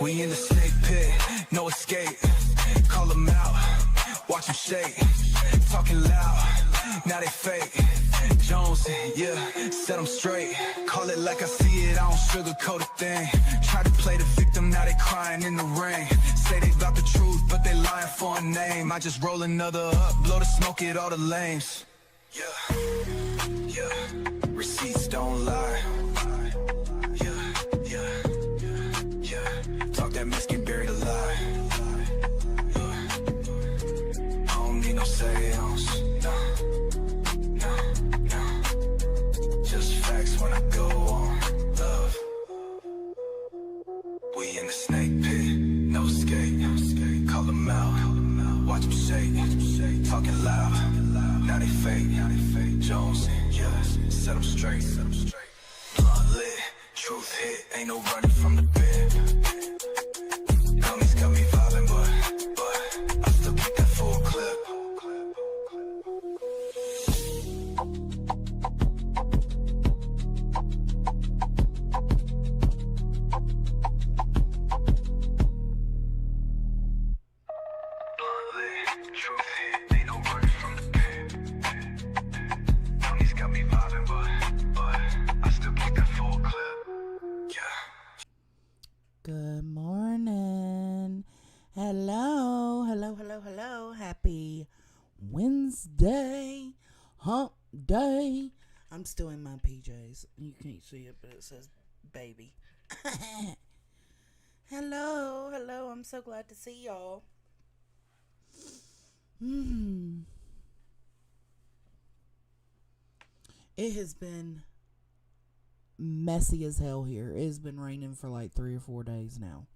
We in the snake pit, no escape. Call them out, watch them shake. Talking loud, now they fake. Jones, yeah, set them straight. Call it like I see it, I don't sugarcoat a thing. Try to play the victim, now they crying in the rain. Say they about the truth, but they lying for a name. I just roll another up, blow the smoke at all the lames. Yeah, yeah, receipts don't lie. Talk that mess, get buried alive. I don't need no seance. No. Just facts when I go on. Love. We in the snake pit, no escape. Call them out, watch them shake. Talking loud, now they fake. Jones, yeah, set them straight. Blunt lit, truth hit, ain't no running from the bed. Homies got me vibing, but I still keep that full clip. Truth hit, ain't no running from the pen. Homies got me vibing, but I still keep that full clip. Yeah. Good morning. Hello. Happy Wednesday, hump day. I'm still in my PJs. You can't see it, but it says baby. Hello. I'm so glad to see y'all. It has been messy as hell here. It has been raining for like 3 or 4 days now.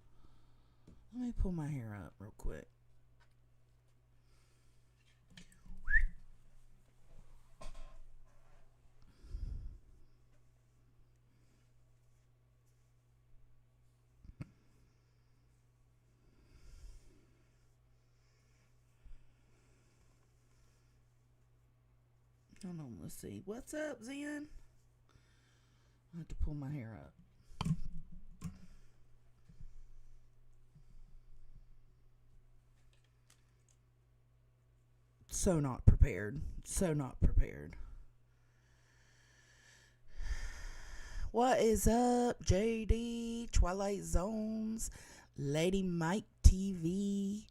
Let me pull my hair up real quick. Hold on, let's see. What's up, Zen? I have to pull my hair up. So not prepared. What is up, JD, Twilight Zones, Lady Mike TV?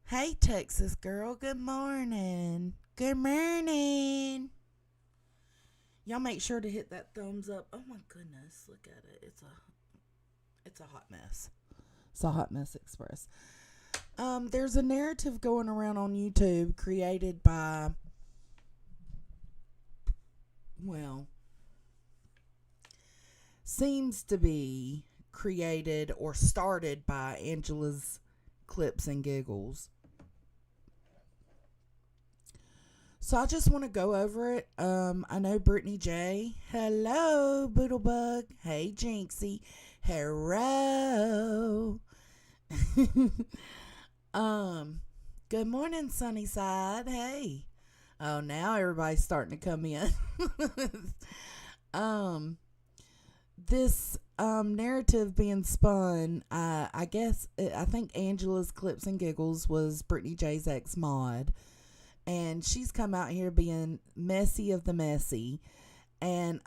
Hey, Texas girl, good morning. Y'all make sure to hit that thumbs up. Oh my goodness, look at it. It's a hot mess. It's a hot mess express. There's a narrative going around on YouTube created by, seems to be created or started by Angela's Clips and Giggles. So I just want to go over it. I know Brittany J. Hello, Boodlebug. Hey, Jinxie. Hello. Good morning, Sunnyside. Hey. Oh, now everybody's starting to come in. This narrative being spun, I think Angela's Clips and Giggles was Brittany J's ex-mod. And she's come out here being messy of the messy. And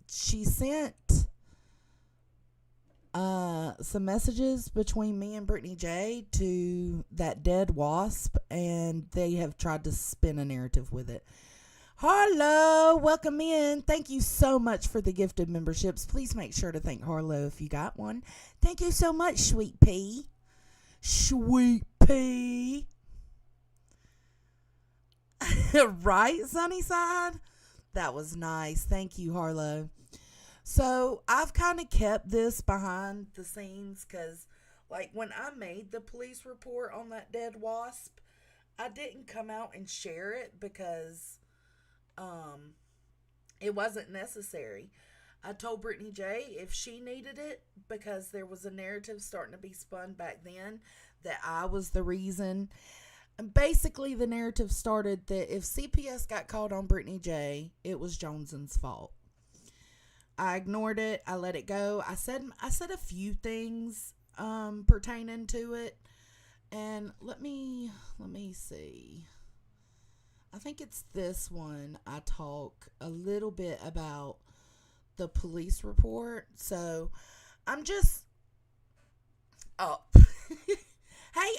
she sent some messages between me and Brittany J to that dead wasp. And they have tried to spin a narrative with it. Harlow, welcome in. Thank you so much for the gifted memberships. Please make sure to thank Harlow if you got one. Thank you so much, Sweet Pea. Sweet Pea. Right, Sunnyside? That was nice. Thank you, Harlow. So I've kind of kept this behind the scenes because, like, when I made the police report on that dead wasp, I didn't come out and share it because it wasn't necessary. I told Brittany J if she needed it, because there was a narrative starting to be spun back then that I was the reason. And basically, the narrative started that if CPS got called on Brittany J, it was Joneson's fault. I ignored it. I let it go. I said a few things pertaining to it. And let me see. I think it's this one. I talk a little bit about the police report. So I'm just hey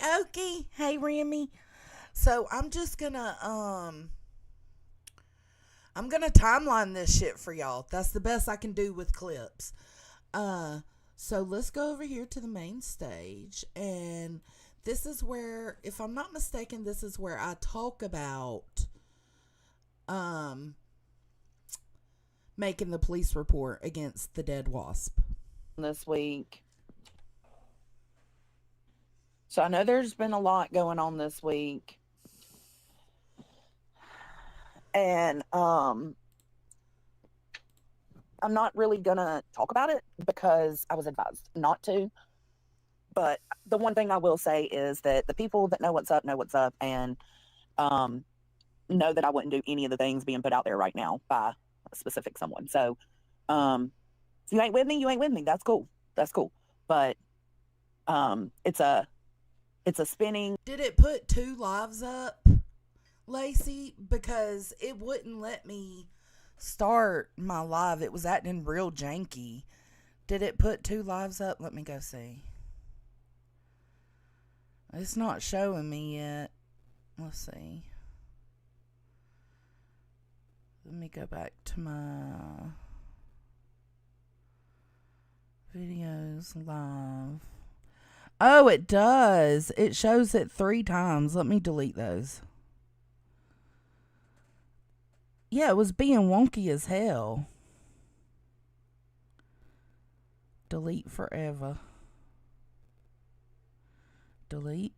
Okie. Hey Remy. So I'm just gonna timeline this shit for y'all. That's the best I can do with clips. So let's go over here to the main stage, and this is where, if I'm not mistaken, this is where I talk about making the police report against the dead wasp this week. So I know there's been a lot going on this week. And I'm not really gonna talk about it because I was advised not to. But the one thing I will say is that the people that know what's up, and know that I wouldn't do any of the things being put out there right now by a specific someone. So if you ain't with me, you ain't with me. That's cool. But it's a spinning. Did it put 2 lives up, Lacey? Because it wouldn't let me start my live. It was acting real janky. Did it put 2 lives up? Let me go see. It's not showing me yet. Let's see. Let me go back to my videos live. Oh, it does. It shows it 3 times. Let me delete those. Yeah, it was being wonky as hell. Delete forever. Delete.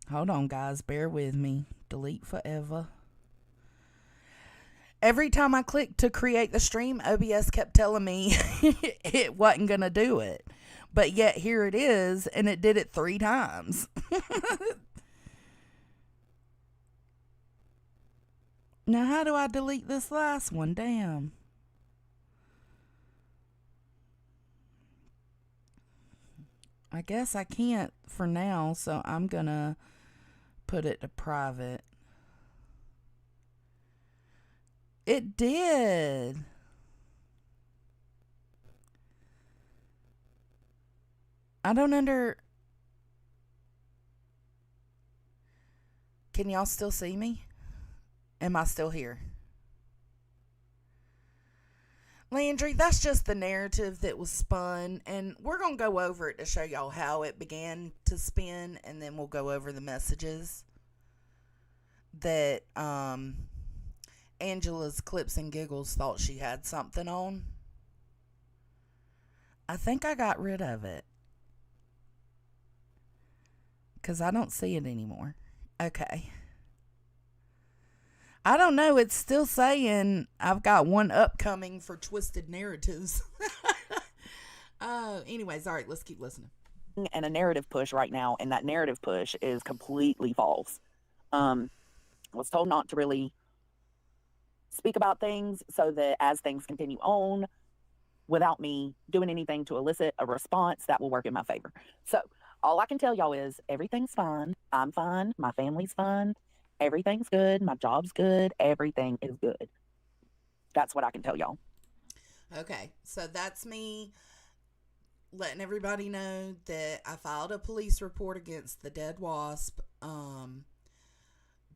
Hold on, guys. Bear with me. Delete forever. Every time I clicked to create the stream, OBS kept telling me it wasn't going to do it. But yet here it is, and it did it 3 times. Now, how do I delete this last one? Damn. I guess I can't for now, so I'm going to put it to private. It did. I don't Can y'all still see me? Am I still here? Landry, that's just the narrative that was spun, and we're going to go over it to show y'all how it began to spin, and then we'll go over the messages that Angela's Clips and Giggles thought she had something on. I think I got rid of it because I don't see it anymore. Okay. I don't know. It's still saying I've got one upcoming for Twisted Narratives. Anyways, all right, let's keep listening. And a narrative push right now, and that narrative push is completely false. I was told not to really speak about things so that as things continue on, without me doing anything to elicit a response, that will work in my favor. So all I can tell y'all is everything's fine. I'm fine. My family's fine. Everything's good. My job's good. Everything is good. That's what I can tell y'all. Okay, so that's me letting everybody know that I filed a police report against the dead wasp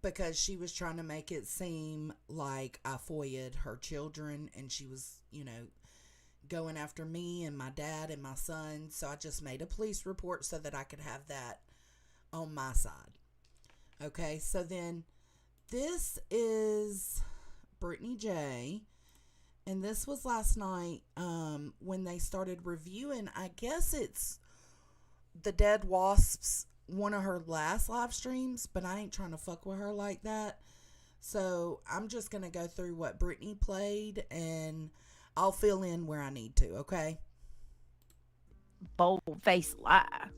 because she was trying to make it seem like I foiled her children, and she was, going after me and my dad and my son. So I just made a police report so that I could have that on my side. Okay, so then this is Brittany J. And this was last night when they started reviewing, I guess it's the Dead Wasps, one of her last live streams, but I ain't trying to fuck with her like that. So I'm just going to go through what Brittany played, and I'll fill in where I need to, okay? Bold-faced lie.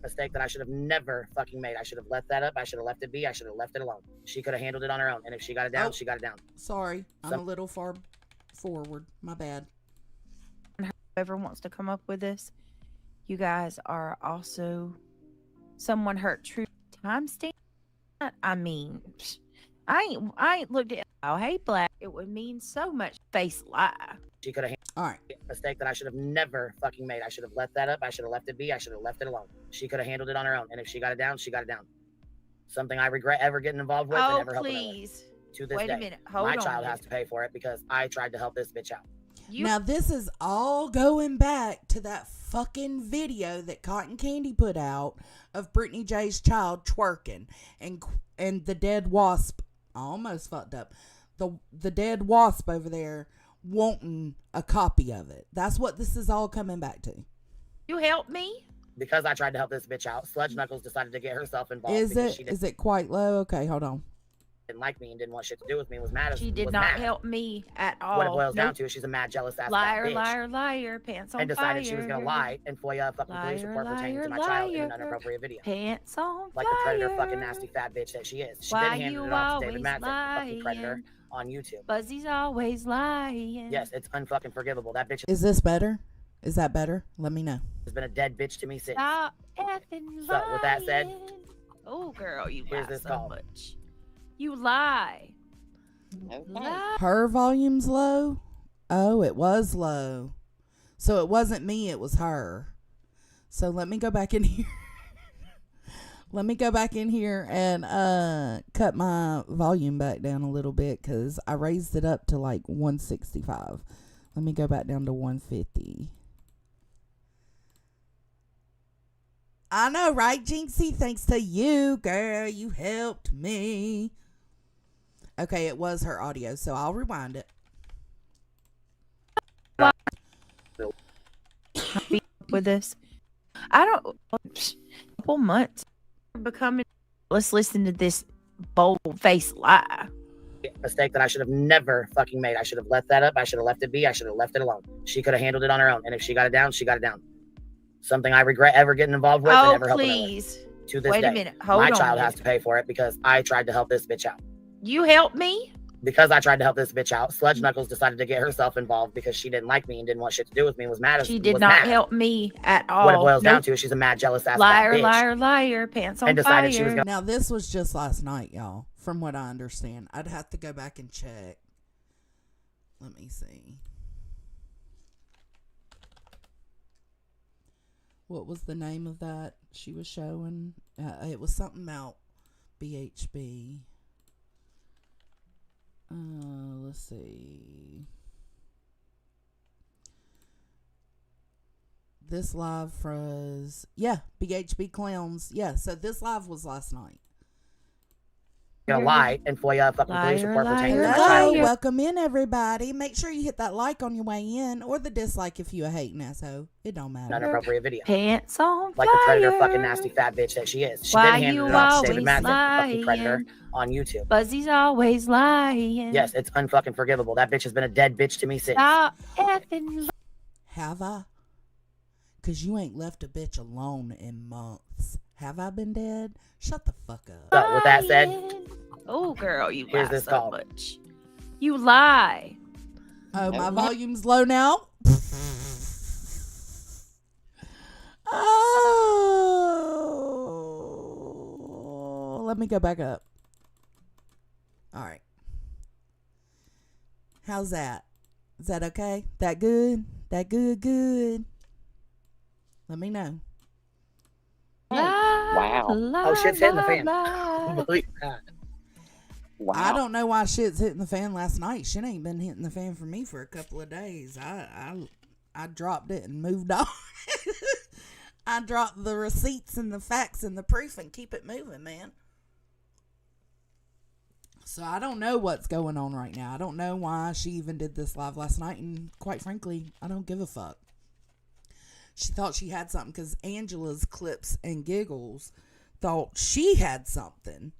Mistake that I should have never fucking made. I should have left that up. I should have left it be. I should have left it alone. She could have handled it on her own. And if she got it down, she got it down. Sorry, I'm a little far forward. My bad. Whoever wants to come up with this, you guys are also someone hurt true timestamp. I mean, I ain't looked at. Oh, hey, Black. It would mean so much. Face lie. She could have All right. a mistake that I should have never fucking made. I should have left that up. I should have left it be. I should have left it alone. She could have handled it on her own. And if she got it down, she got it down. Something I regret ever getting involved with and Oh, never helping her with. please. To this Wait day, a minute. Hold my on. child has to pay for it because I tried to help this bitch out. Now, this is all going back to that fucking video that Cotton Candy put out of Brittany J's child twerking and the dead wasp. I almost fucked up. The dead wasp over there wanting a copy of it. That's what this is all coming back to. You help me? Because I tried to help this bitch out, Sludge Knuckles decided to get herself involved. Is it quite low? Okay, hold on. Didn't like me and didn't want shit to do with me. Was mad as She did was not mad. help me at all. What it boils down Nope. to is she's a mad, jealous ass Liar, bitch. liar, liar, pants on And decided fire. she was gonna lie and FOIA a fucking police Liar, report pertaining to my liar, child in an liar. inappropriate video. Pants on Like fire. the predator fucking nasty fat bitch that she is. She Why then handed you it off to always David Madsen, the fucking predator, lying? on YouTube. Buzzy's always lying. Yes, it's unfucking forgivable. That bitch Is this better? Is that better? Let me know. has been a dead bitch to me since. Stop effing So, with that said, lying. Oh, girl, you here's lie this so call. much. You lie. Okay. Lie. Her volume's low? Oh, it was low. So it wasn't me, it was her. So let me go back in here. Let me go back in here and cut my volume back down a little bit because I raised it up to like 165. Let me go back down to 150. I know, right, Jinxie? Thanks to you, girl. You helped me. Okay, it was her audio, so I'll rewind it. With this, I don't. Couple months becoming. Let's listen to this bold face lie. Mistake that I should have never fucking made. I should have left that up. I should have left it be. I should have left it alone. She could have handled it on her own. And if she got it down, she got it down. Something I regret ever getting involved with and Oh, never helping her with. please. To this Wait day, a minute. Hold my on. child has to pay for it because I tried to help this bitch out. You help me? Because I tried to help this bitch out, Sludge Knuckles decided to get herself involved because she didn't like me and didn't want shit to do with me. Was mad as She did was not mad. help me at all. What it boils down Nope. to is she's a mad, jealous ass Liar, fat bitch. liar, liar, pants on And decided fire. she was gonna- Now, this was just last night, y'all, from what I understand. I'd have to go back and check. Let me see. What was the name of that she was showing? It was something about BHB. Let's see. This live was, BHB Clowns. Yeah, so this live was last night. Gonna lie and FOIA a fucking police Liar, report pertaining to liar, my Hello, child. liar. welcome in, everybody. Make sure you hit that like on your way in, or the dislike if you a hating asshole. It don't An matter. inappropriate video. Pants on Like fire. the predator fucking nasty fat bitch that she is. She Why then handed you it off to David always Madsen, the fucking predator, lying? on YouTube. Buzzy's always lying. Yes, it's unfucking forgivable. That bitch has been a dead bitch to me since. Stop effing Have I? Because you ain't left a bitch alone in months. Have I been dead? Shut the fuck up. So with that said, lying. Oh, girl, you Here's lie this so call. much. You lie. Oh, my Okay. volume's low now. Oh, let me go back up. All right. How's that? Is that okay? That good? That good? Let me know. Lie, Wow. lie, Oh, shit's hitting the lie, fan. lie. believe that. Wow. I don't know why shit's hitting the fan last night. Shit ain't been hitting the fan for me for a couple of days. I dropped it and moved on. I dropped the receipts and the facts and the proof and keep it moving, man. So I don't know what's going on right now. I don't know why she even did this live last night, and quite frankly, I don't give a fuck. She thought she had something because Angela's Clips and Giggles thought she had something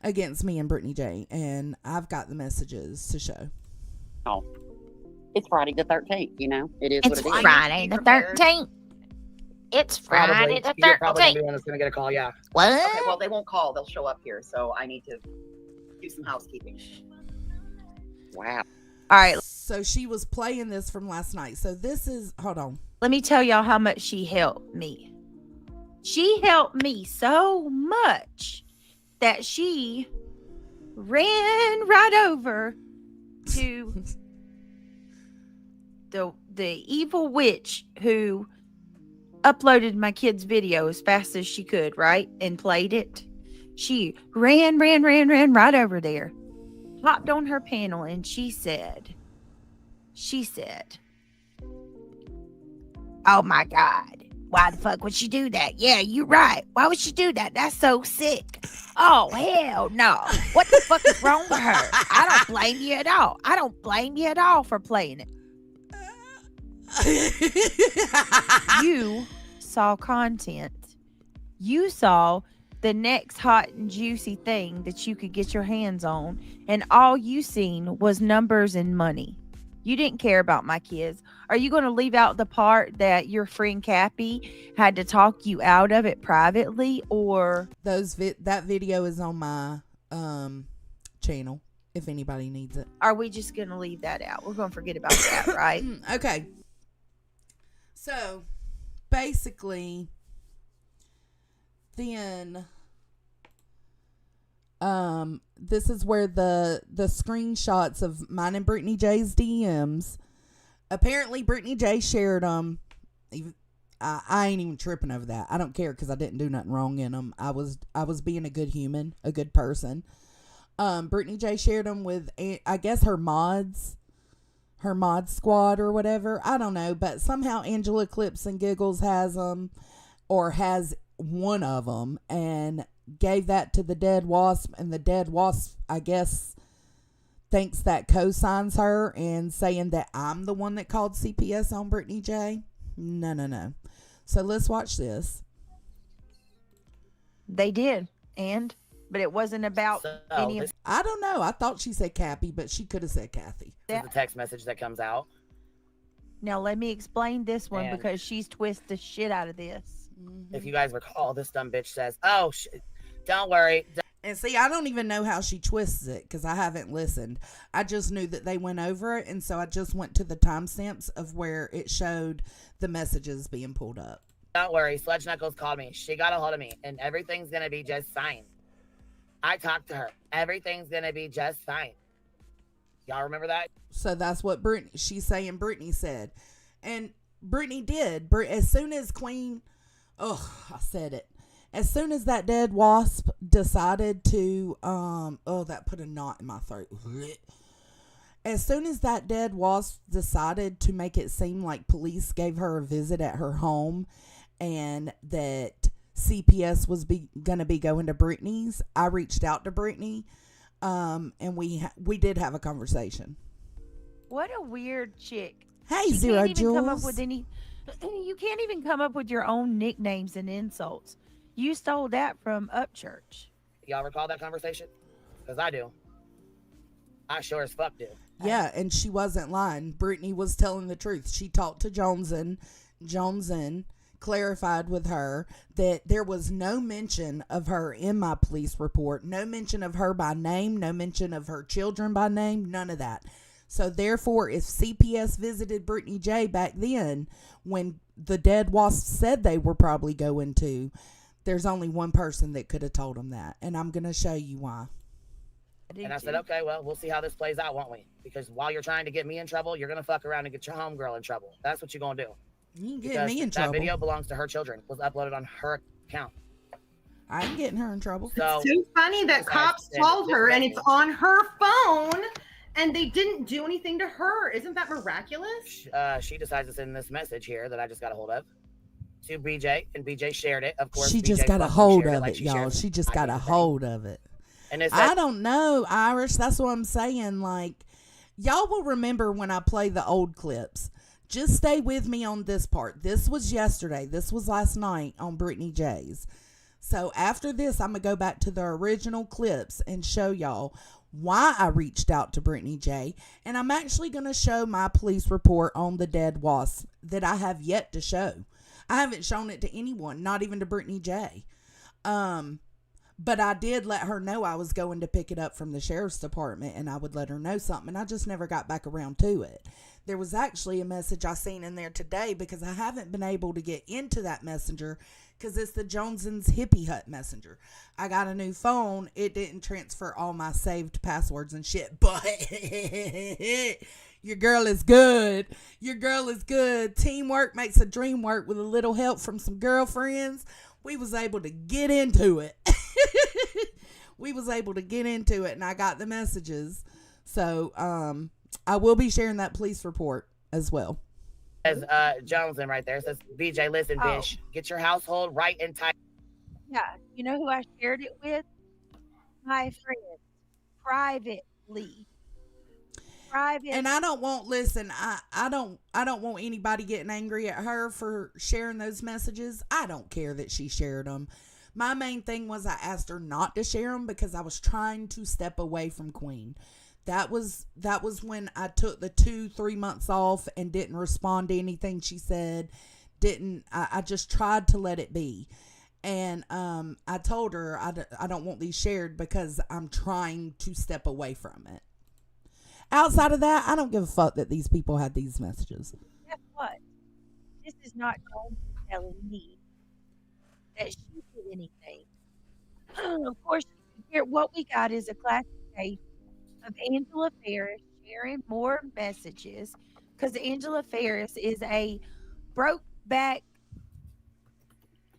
against me and Brittany J, and I've got the messages to show. Oh. It's Friday the 13th, you know? It is It's what it is. Friday the 13th. It's Friday Probably. the You're probably gonna 13th. be one that's gonna get a call. Yeah. What? Okay, well, they won't call. They'll show up here. So I need to do some housekeeping. Wow. All right, So she was playing this from last night. So this is, hold on. let me tell y'all how much she helped me. She helped me so much that she ran right over to the evil witch who uploaded my kid's video as fast as she could, right? And played it. She ran right over there, hopped on her panel, and she said, oh my God, why the fuck would she do that? Yeah, you're right. Why would she do that? That's so sick. Oh, hell no. What the fuck is wrong with her? I don't blame you at all. I don't blame you at all for playing it. You saw content. You saw the next hot and juicy thing that you could get your hands on, and all you seen was numbers and money. You didn't care about my kids. Are you going to leave out the part that your friend Cappy had to talk you out of it privately, or that video is on my channel if anybody needs it. are we just going to leave that out? We're going to forget about that, right? Okay. So basically, then this is where the screenshots of mine and Brittany J's DMs. Apparently Brittany J shared them. I ain't even tripping over that. I don't care because I didn't do nothing wrong in them. I was being a good human, a good person. Brittany J shared them with, I guess, her mod squad or whatever. I don't know, but somehow Angela Clips and Giggles has them, or has one of them, and gave that to the Dead Wasp, and the Dead Wasp, I guess, thinks that co-signs her and saying that I'm the one that called CPS on Brittany J. No. So let's watch this. They did, but it wasn't about any of. I don't know. I thought she said Cappy, but she could have said Kathy. This is the text message that comes out. Now let me explain this one, And- because she's twisted the shit out of this. If you guys recall, this dumb bitch says, "Oh, don't worry." And see, I don't even know how she twists it because I haven't listened. I just knew that they went over it, and so I just went to the timestamps of where it showed the messages being pulled up. Don't worry, Sludge Knuckles called me. She got a hold of me, and everything's gonna be just fine. I talked to her. Everything's gonna be just fine. Y'all remember that? So that's what she's saying Brittany said. And Brittany did. As soon as Queen, I said it. As soon as that Dead Wasp decided to, that put a knot in my throat. As soon as that Dead Wasp decided to make it seem like police gave her a visit at her home and that CPS was going to be going to Brittany's, I reached out to Brittany, and we did have a conversation. What a weird chick. Hey, You Zero can't even come up Jules. with any. You can't even come up with your own nicknames and insults. You stole that from Upchurch. Y'all recall that conversation? Because I do. I sure as fuck do. Yeah, and she wasn't lying. Brittany was telling the truth. She talked to Joneson. Joneson clarified with her that there was no mention of her in my police report. No mention of her by name. No mention of her children by name. None of that. So therefore, if CPS visited Brittany J back then, when the Dead Wasp said they were probably going to, there's only one person that could have told them that. And I'm going to show you why. And I said, okay, well, we'll see how this plays out, won't we? Because while you're trying to get me in trouble, you're going to fuck around and get your homegirl in trouble. That's what you're going to do. You ain't getting Because me in that trouble. video belongs to her children. Was uploaded on her account. I ain't getting her in trouble. So It's too funny that cops called her and it's on her phone and they didn't do anything to her. Isn't that miraculous? she decides to send this message here that I just got a hold of to BJ, and BJ shared it. Of course, She BJ just got a fucking hold shared of like it, she y'all. shared She just I got did a the same. hold of it. And it I said, don't know, Irish. That's what I'm saying. Like, y'all will remember when I play the old clips. Just stay with me on this part. This was yesterday. This was last night on Brittany J's. So after this, I'm going to go back to the original clips and show y'all why I reached out to Brittany J. And I'm actually going to show my police report on the Dead Wasp that I have yet to show. I haven't shown it to anyone, not even to Brittany J. But I did let her know I was going to pick it up from the sheriff's department, and I would let her know something. And I just never got back around to it. There was actually a message I seen in there today because I haven't been able to get into that messenger because it's the Jonesens Hippie Hut messenger. I got a new phone. It didn't transfer all my saved passwords and shit, but your girl is good. Your girl is good. Teamwork makes a dream work. With a little help from some girlfriends, we was able to get into it. We was able to get into it, and I got the messages. So, I will be sharing that police report as well. As Joneson right there, it says, BJ, listen, bitch, get your household right and tight. Yeah, you know who I shared it with? My friend, privately. And I don't want I don't want anybody getting angry at her for sharing those messages. I don't care that she shared them. My main thing was I asked her not to share them because I was trying to step away from Queen. That was when I took the 2-3 months off and didn't respond to anything she said. I just tried to let it be. And I told her I don't want these shared because I'm trying to step away from it. Outside of that, I don't give a fuck that these people had these messages. Guess what? This is not Jones telling me that she did anything. Of course, here what we got is a classic case of Angela Ferris sharing more messages because Angela Ferris is a broke back,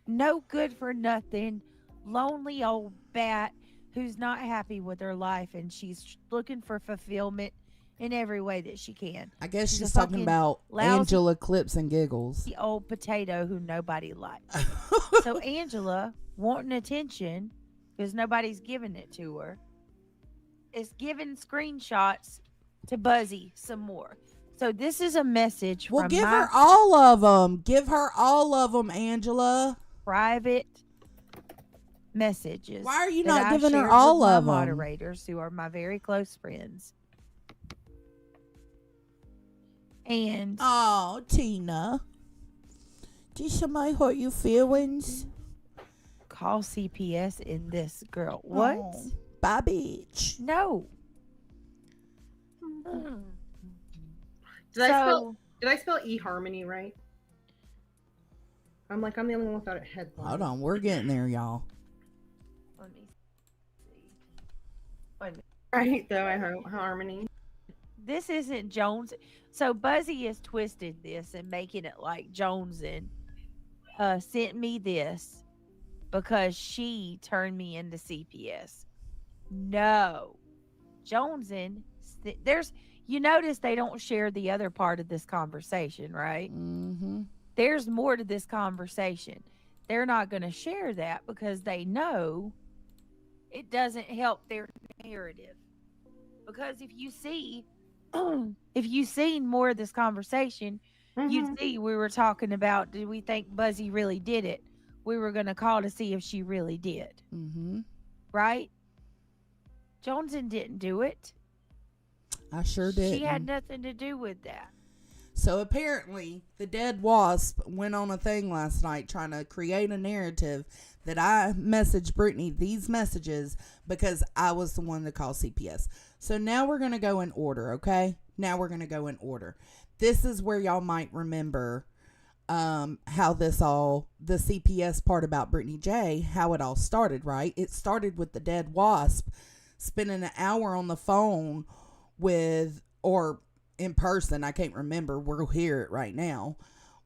no good for nothing, lonely old bat who's not happy with her life, and she's looking for fulfillment in every way that she can. I guess She's she's a talking fucking about lousy- Angela Clips and Giggles. The old potato who nobody likes. So Angela, wanting attention because nobody's giving it to her, is giving screenshots to Buzzy some more. So this is a message Well, from give my her all of them. Give her all of them, Angela. private messages. Why are you that not I giving her shared all with my of them? moderators who are my very close friends. And Oh, Tina. Did somebody hurt your feelings? call CPS in this girl. What? Oh, bye, bitch. No. Did I spell eHarmony right? I'm the only one without a headline. Hold on, we're getting there, y'all. Let me see. Wait a minute. Right, though, Harmony. This isn't Jones. So Buzzy has twisted this and making it like Joneson sent me this because she turned me into CPS. No. Joneson, you notice they don't share the other part of this conversation, right? Mm-hmm. There's more to this conversation. They're not going to share that because they know it doesn't help their narrative. Because if you seen more of this conversation, you'd see we were talking about, did we think Buzzy really did it? We were going to call to see if she really did. Mm-hmm. Right? Joneson didn't do it. I sure did. She had nothing to do with that. So apparently, the dead wasp went on a thing last night trying to create a narrative that I messaged Brittany these messages because I was the one to call CPS. So now we're going to go in order, okay? Now we're going to go in order. This is where y'all might remember how the CPS part about Brittany J, how it all started, right? It started with the dead wasp spending an hour on the phone or in person, I can't remember, we'll hear it right now,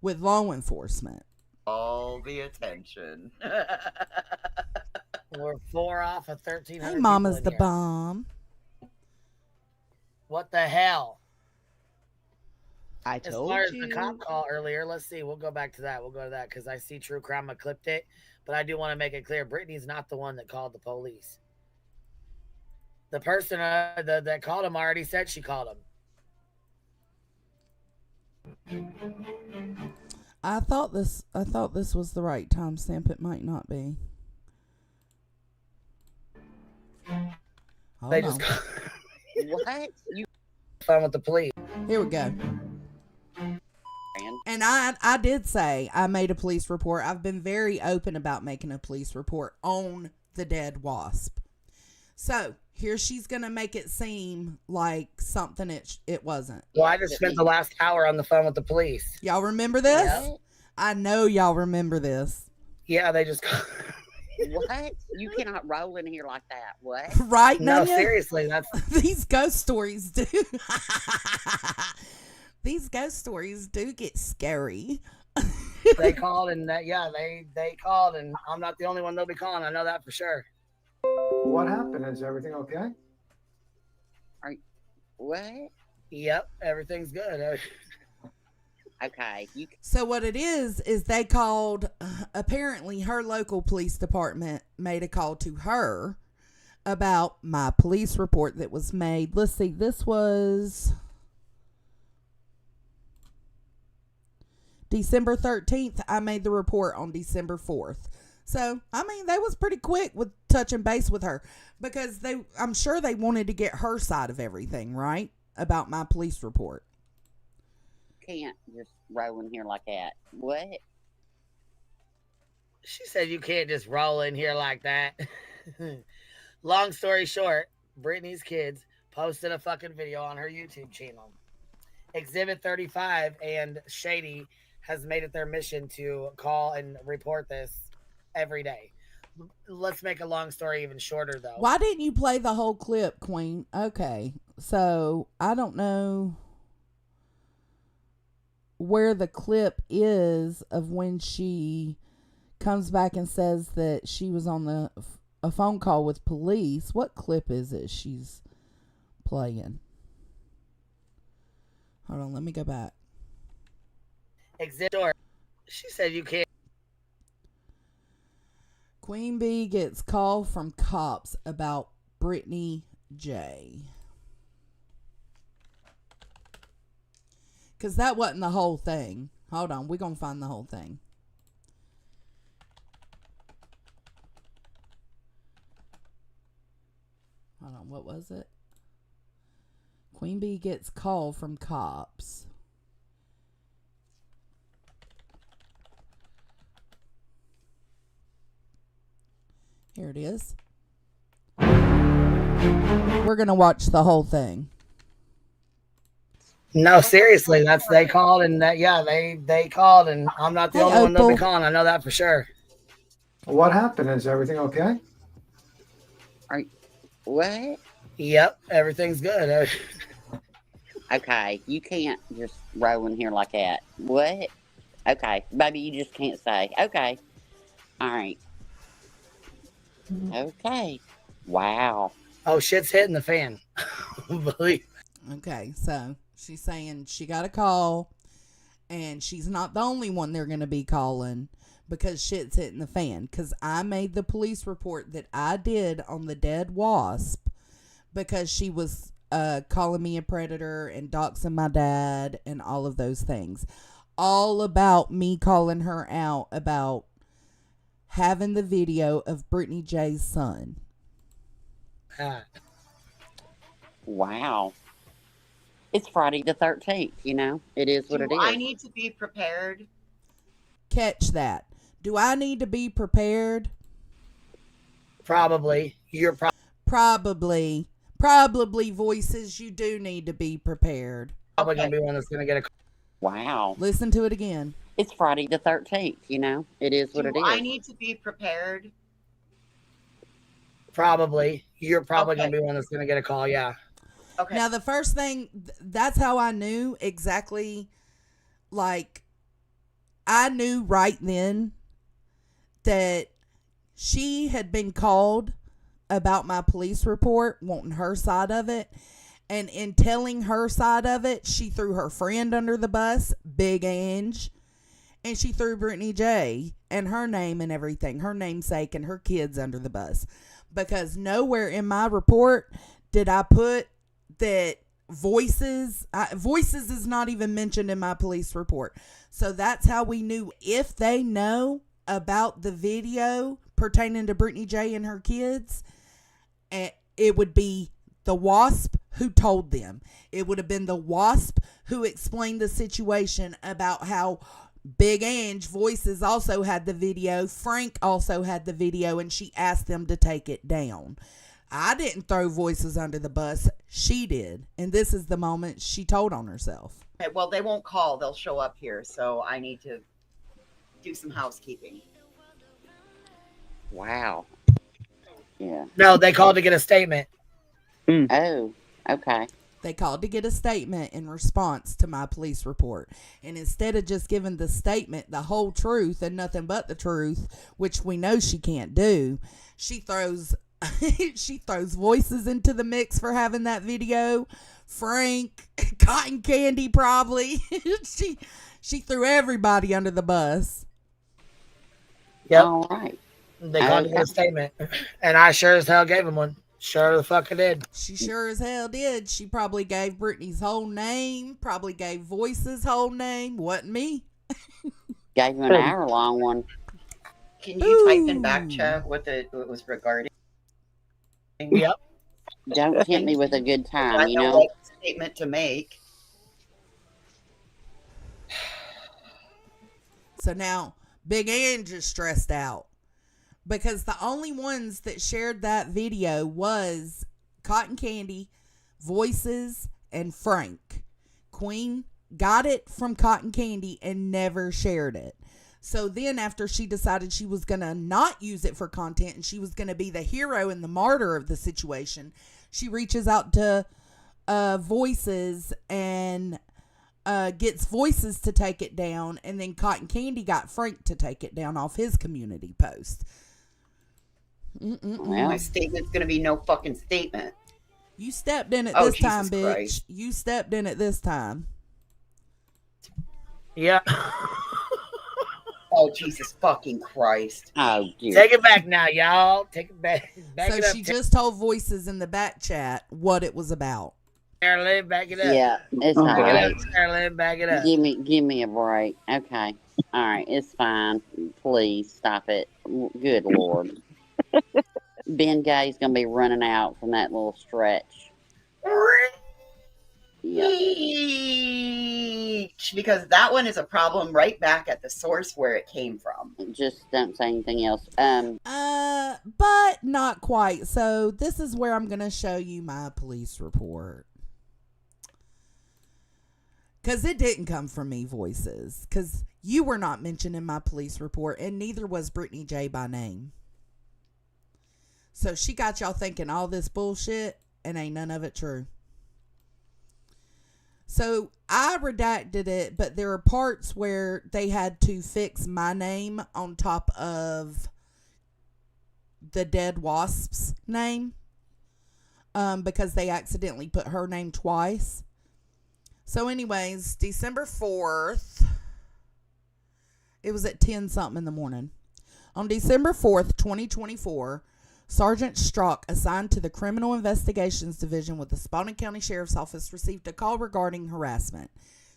with law enforcement. All the attention. We're 4 off of 1,300. Hey, Mama's the here. bomb. What the hell? I As told far as you. the cop call earlier, let's see. We'll go back to that. We'll go to that because I see True Crime clipped it. But I do want to make it clear, Brittany's not the one that called the police. The person that called him already said she called him. I thought this was the right timestamp. It might not be. Hold They on. just What? You fun with the police. Here we go. And I did say I made a police report. I've been very open about making a police report on the dead wasp. So here she's going to make it seem like something it wasn't. Well, I just spent the last hour on the phone with the police. Y'all remember this? What? I know y'all remember this. Yeah, they just What? You cannot roll in here like that. What? Right, No, Nunya? seriously, that's These ghost stories do. These ghost stories do get scary. they called and they called and I'm not the only one they'll be calling. I know that for sure. What happened? Is everything okay? What? Yep, everything's good. Okay. So what it is they called, apparently her local police department made a call to her about my police report that was made. Let's see, this was December 13th. I made the report on December 4th. So, I mean, they was pretty quick with touching base with her because I'm sure they wanted to get her side of everything, right? About my police report. Can't just roll in here like that. What? She said you can't just roll in here like that. Long story short, Brittany's kids posted a fucking video on her YouTube channel. Exhibit 35 and Shady has made it their mission to call and report this every day. Let's make a long story even shorter, though. Why didn't you play the whole clip, Queen? Okay, so I don't know where the clip is of when she comes back and says that she was on a phone call with police. What clip is it she's playing? Hold on, let me go back. Exhibit. She said you can't. Queen Bee gets call from cops about Brittany J. Because that wasn't the whole thing. Hold on, we're going to find the whole thing. Hold on, what was it? Queen Bee gets call from cops. Here it is. We're going to watch the whole thing. No, seriously, they called and they called and I'm not the only one they'll be calling. I know that for sure. What happened? Is everything okay? What? Yep, everything's good. Okay. You can't just roll in here like that. What? Okay. Baby, you just can't say. Okay. All right. Okay. Wow. Oh, shit's hitting the fan. Believe. Okay, so she's saying she got a call and she's not the only one they're going to be calling because shit's hitting the fan. Because I made the police report that I did on the dead wasp because she was calling me a predator and doxing my dad and all of those things. All about me calling her out about having the video of Brittany J's son. Wow. It's Friday the 13th, you know? It is what it is. I need to be prepared. Catch that. Do I need to be prepared? Probably. You're Probably voices, you do need to be prepared. probably going to be one that's going to get a call. Wow. Listen to it again. It's Friday the 13th, you know? It is what it is. I need to be prepared. Probably. You're probably going to be one that's going to get a call, yeah. Okay. Now, the first thing, that's how I knew exactly, like, I knew right then that she had been called about my police report, wanting her side of it. And in telling her side of it, she threw her friend under the bus, Big Ange, and she threw Brittany J and her name and everything, her namesake and her kids under the bus. Because nowhere in my report did I put that voices is not even mentioned in my police report. So that's how we knew if they know about the video pertaining to Brittany J and her kids, it would be the WASP who told them. It would have been the WASP who explained the situation about how Big Ange Voices also had the video. Frank also had the video, and she asked them to take it down. I didn't throw Voices under the bus. She did. And this is the moment she told on herself. Okay, well, they won't call. They'll show up here. So I need to do some housekeeping. Wow. Yeah. No, they called to get a statement. Oh, okay. They called to get a statement in response to my police report. And instead of just giving the statement the whole truth and nothing but the truth, which we know she can't do, she throws Voices into the mix for having that video. Frank, Cotton Candy, probably. she threw everybody under the bus. Yep. All right. They called to get a statement. And I sure as hell gave him one. Sure the fuck I did. She sure as hell did. She probably gave Brittany's whole name, probably gave Voices' whole name. Wasn't me. Gave you an hour-long one. Can you type in back chat what it was regarding? Yep. Don't tempt me with a good time, I you know know? what statement to make. So now Big Ange is stressed out because the only ones that shared that video was Cotton Candy, Voices, and Frank. Queen got it from Cotton Candy and never shared it. So then after she decided she was going to not use it for content and she was going to be the hero and the martyr of the situation, she reaches out to Voices and gets Voices to take it down, and then Cotton Candy got Frank to take it down off his community post. My statement's going to be no fucking statement. You stepped in it Oh, this time, Jesus bitch. Christ. You stepped in it this time. Yeah. Oh, Jesus fucking Christ. Oh, dear. Take it back now, y'all. Take it back. Back So it up. she just told Voices in the back chat what it was about. Carolyn, back it up. Yeah, it's all Back right. it up, Carolyn, back it up. Give me a break. Okay. All right, it's fine. Please stop it. Good Lord. Ben Gay's going to be running out from that little stretch. Yeah. Eesh, because that one is a problem right back at the source where it came from. Just don't say anything else. But not quite. So this is where I'm going to show you my police report. Because it didn't come from me, Voices. Because you were not mentioned in my police report, and neither was Brittany J by name. So she got y'all thinking all this bullshit, and ain't none of it true. So I redacted it, but there are parts where they had to fix my name on top of the dead wasp's name, because they accidentally put her name twice. So anyways, December 4th, it was at 10 something in the morning. On December 4th, 2024, Sergeant Strock, assigned to the Criminal Investigations Division with the Spalding County Sheriff's Office, received a call regarding harassment.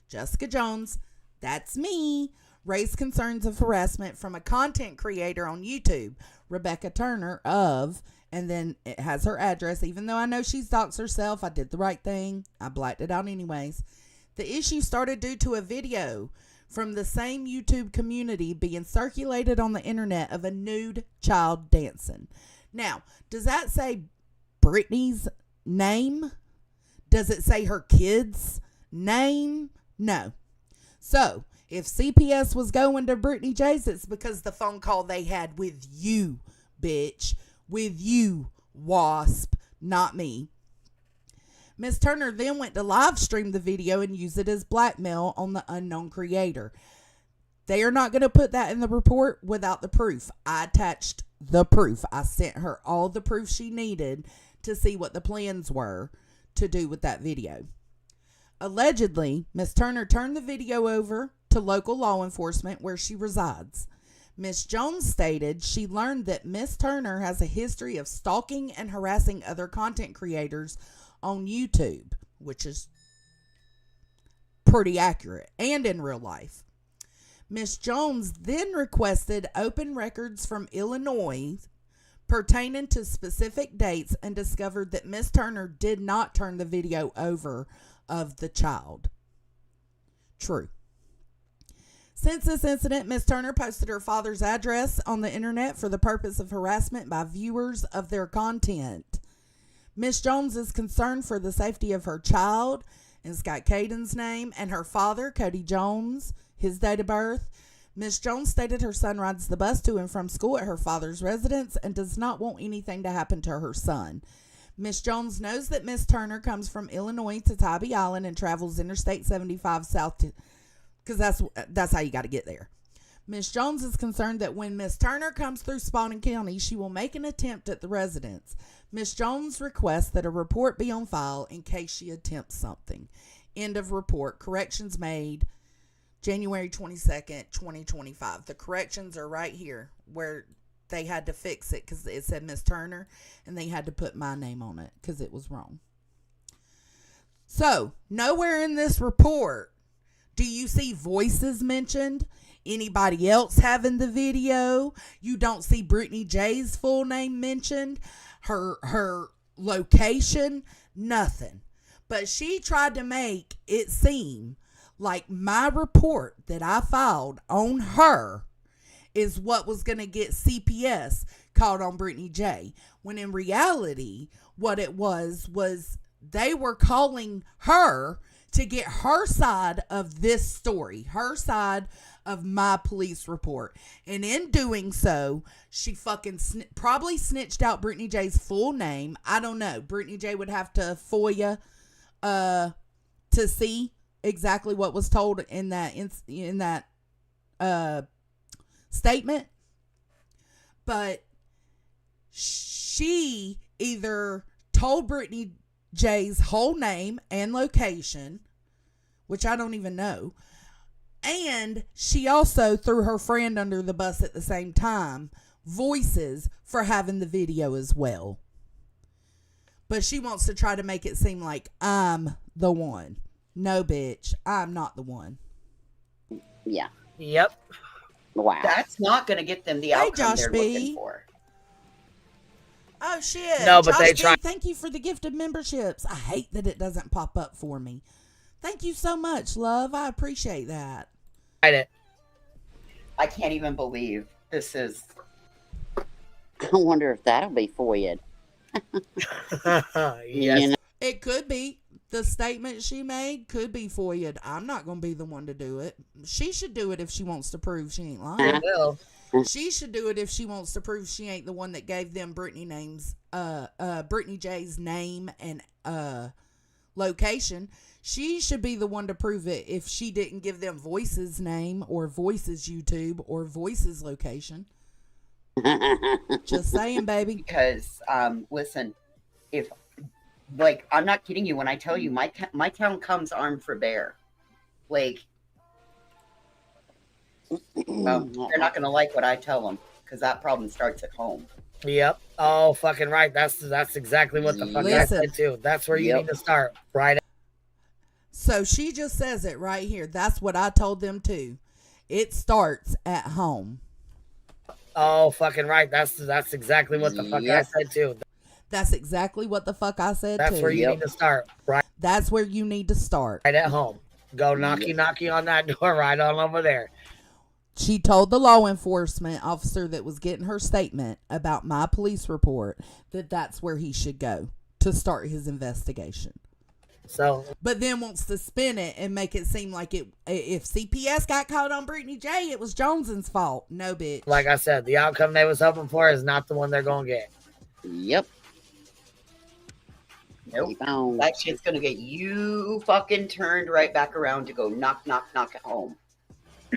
Jessica Jones, that's me, raised concerns of harassment from a content creator on YouTube, Rebecca Turner of, and then it has her address. Even though I know she's doxed herself, I did the right thing. I blacked it out anyways. The issue started due to a video from the same YouTube community being circulated on the internet of a nude child dancing. Now, does that say Brittany's name? Does it say her kid's name? No. So, if CPS was going to Brittany J's, it's because the phone call they had with you, bitch. With you, wasp, not me. Miss Turner then went to live stream the video and use it as blackmail on the unknown creator. They are not going to put that in the report without the proof. I attached the proof. I sent her all the proof she needed to see what the plans were to do with that video. Allegedly, Miss Turner turned the video over to local law enforcement where she resides. Miss Jones stated she learned that Miss Turner has a history of stalking and harassing other content creators on YouTube, which is pretty accurate, and in real life. Miss Jones then requested open records from Illinois pertaining to specific dates and discovered that Miss Turner did not turn the video over of the child. True. Since this incident, Ms. Turner posted her father's address on the internet for the purpose of harassment by viewers of their content. Ms. Jones is concerned for the safety of her child, and it's got Caden's name, and her father, Cody Jones, his date of birth. Ms. Jones stated her son rides the bus to and from school at her father's residence and does not want anything to happen to her son. Ms. Jones knows that Ms. Turner comes from Illinois to Tybee Island and travels Interstate 75 south to, because that's how you got to get there. Ms. Jones is concerned that when Ms. Turner comes through Spalding County, she will make an attempt at the residence. Ms. Jones requests that a report be on file in case she attempts something. End of report. Corrections made January 22nd, 2025. The corrections are right here where they had to fix it because it said Ms. Turner and they had to put my name on it because it was wrong. So, nowhere in this report do you see voices mentioned? Anybody else having the video? You don't see Brittany J's full name mentioned, her location, nothing. But she tried to make it seem like my report that I filed on her is what was going to get CPS called on Brittany J. When in reality, what it was they were calling her to get her side of this story, her side of my police report. And in doing so, she fucking probably snitched out Brittany J's full name. I don't know. Brittany J would have to FOIA to see exactly what was told in that statement. But she either told Brittany J's whole name and location, which I don't even know, and she also threw her friend under the bus at the same time, voices, for having the video as well. But she wants to try to make it seem like I'm the one. No, bitch, I'm not the one. Yeah. Yep. Wow. That's not going to get them the outcome Josh they're B. looking for. Oh, shit. No, but Josh they D, try. thank you for the gifted memberships. I hate that it doesn't pop up for me. Thank you so much, love. I appreciate that. I can't even believe this is. I wonder if that'll be FOIA'd. Yes. You know? It could be. The statement she made could be FOIA'd. I'm not going to be the one to do it. She should do it if she wants to prove she ain't lying. It will. She should do it if she wants to prove she ain't the one that gave them Brittany J's name and location. She should be the one to prove it if she didn't give them Voice's name or Voice's YouTube or Voice's location. Just saying, baby. Because, listen, if, like, I'm not kidding you when I tell you my town comes armed for bear. Like, well, they're not going to like what I tell them because that problem starts at home. Yep. Oh, fucking right. That's exactly what the fuck I said too. That's where you need to start. Right. So she just says it right here. That's what I told them too. It starts at home. Oh, fucking right. That's exactly what the fuck I said too. That's exactly what the fuck I said That's too. where you need to start. Right. That's where you need to start. Right at home. Go knocky on that door right on over there. She told the law enforcement officer that was getting her statement about my police report that that's where he should go to start his investigation. So, but then wants to spin it and make it seem like if CPS got caught on Brittany J, it was Jones's fault. No, bitch. Like I said, the outcome they was hoping for is not the one they're gonna get. Yep. Nope. That shit's gonna get you fucking turned right back around to go knock at home.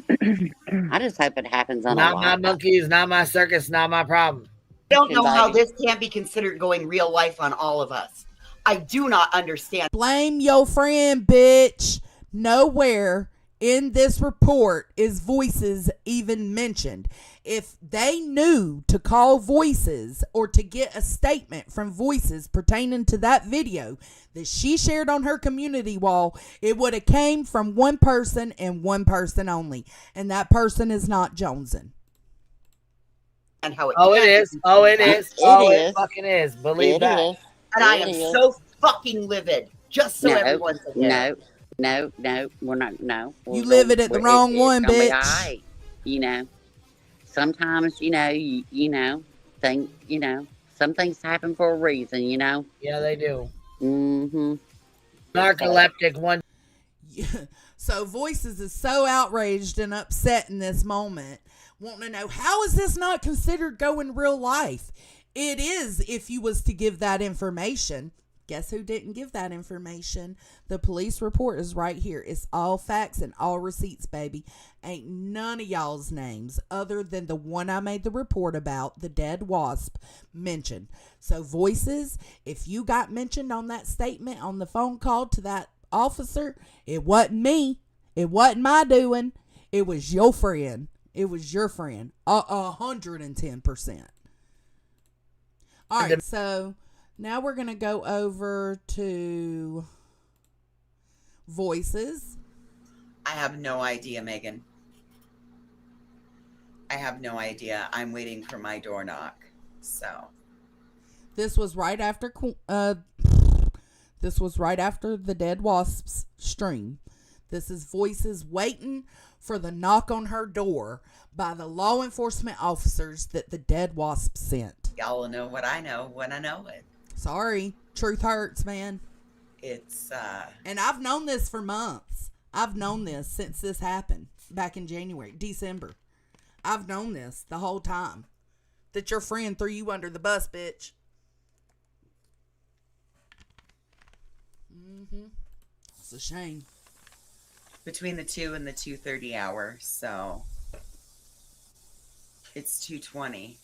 I just hope it happens on not a lot. my monkeys, not my circus, not my problem. I don't know how this can't be considered going real life on all of us. I do not understand. Blame your friend, bitch. Nowhere in this report is Voices even mentioned. If they knew to call Voices or to get a statement from Voices pertaining to that video that she shared on her community wall, it would have came from one person and one person only. And that person is not Joneson. And how it it is. Oh, it is. It fucking is. Believe that. And I am so fucking livid. Just so everyone's aware. No, we're not. No, You living at the wrong one, it's gonna bitch. be all right. You know, sometimes think some things happen for a reason. Yeah, they do. Mm-hmm. Narcoleptic one. So Voices is so outraged and upset in this moment, wanting to know, how is this not considered going real life? It is if you was to give that information. Guess who didn't give that information? The police report is right here. It's all facts and all receipts, baby. Ain't none of y'all's names other than the one I made the report about, the dead wasp, mentioned. So Voices, if you got mentioned on that statement on the phone call to that officer, it wasn't me. It wasn't my doing. It was your friend. It was your friend. 110%. All right, so now we're going to go over to Voices. I have no idea, Megan. I have no idea. I'm waiting for my door knock. So This was right after the Dead Wasps stream. This is Voices waiting for the knock on her door by the law enforcement officers that the Dead Wasp sent. y'all will know what I know when I know it. Sorry, truth hurts, man. It's And I've known this for months. I've known this since this happened back in December. I've known this the whole time. That your friend threw you under the bus, bitch. It's a shame. between the 2 and the 2:30 hour, so it's 2:20.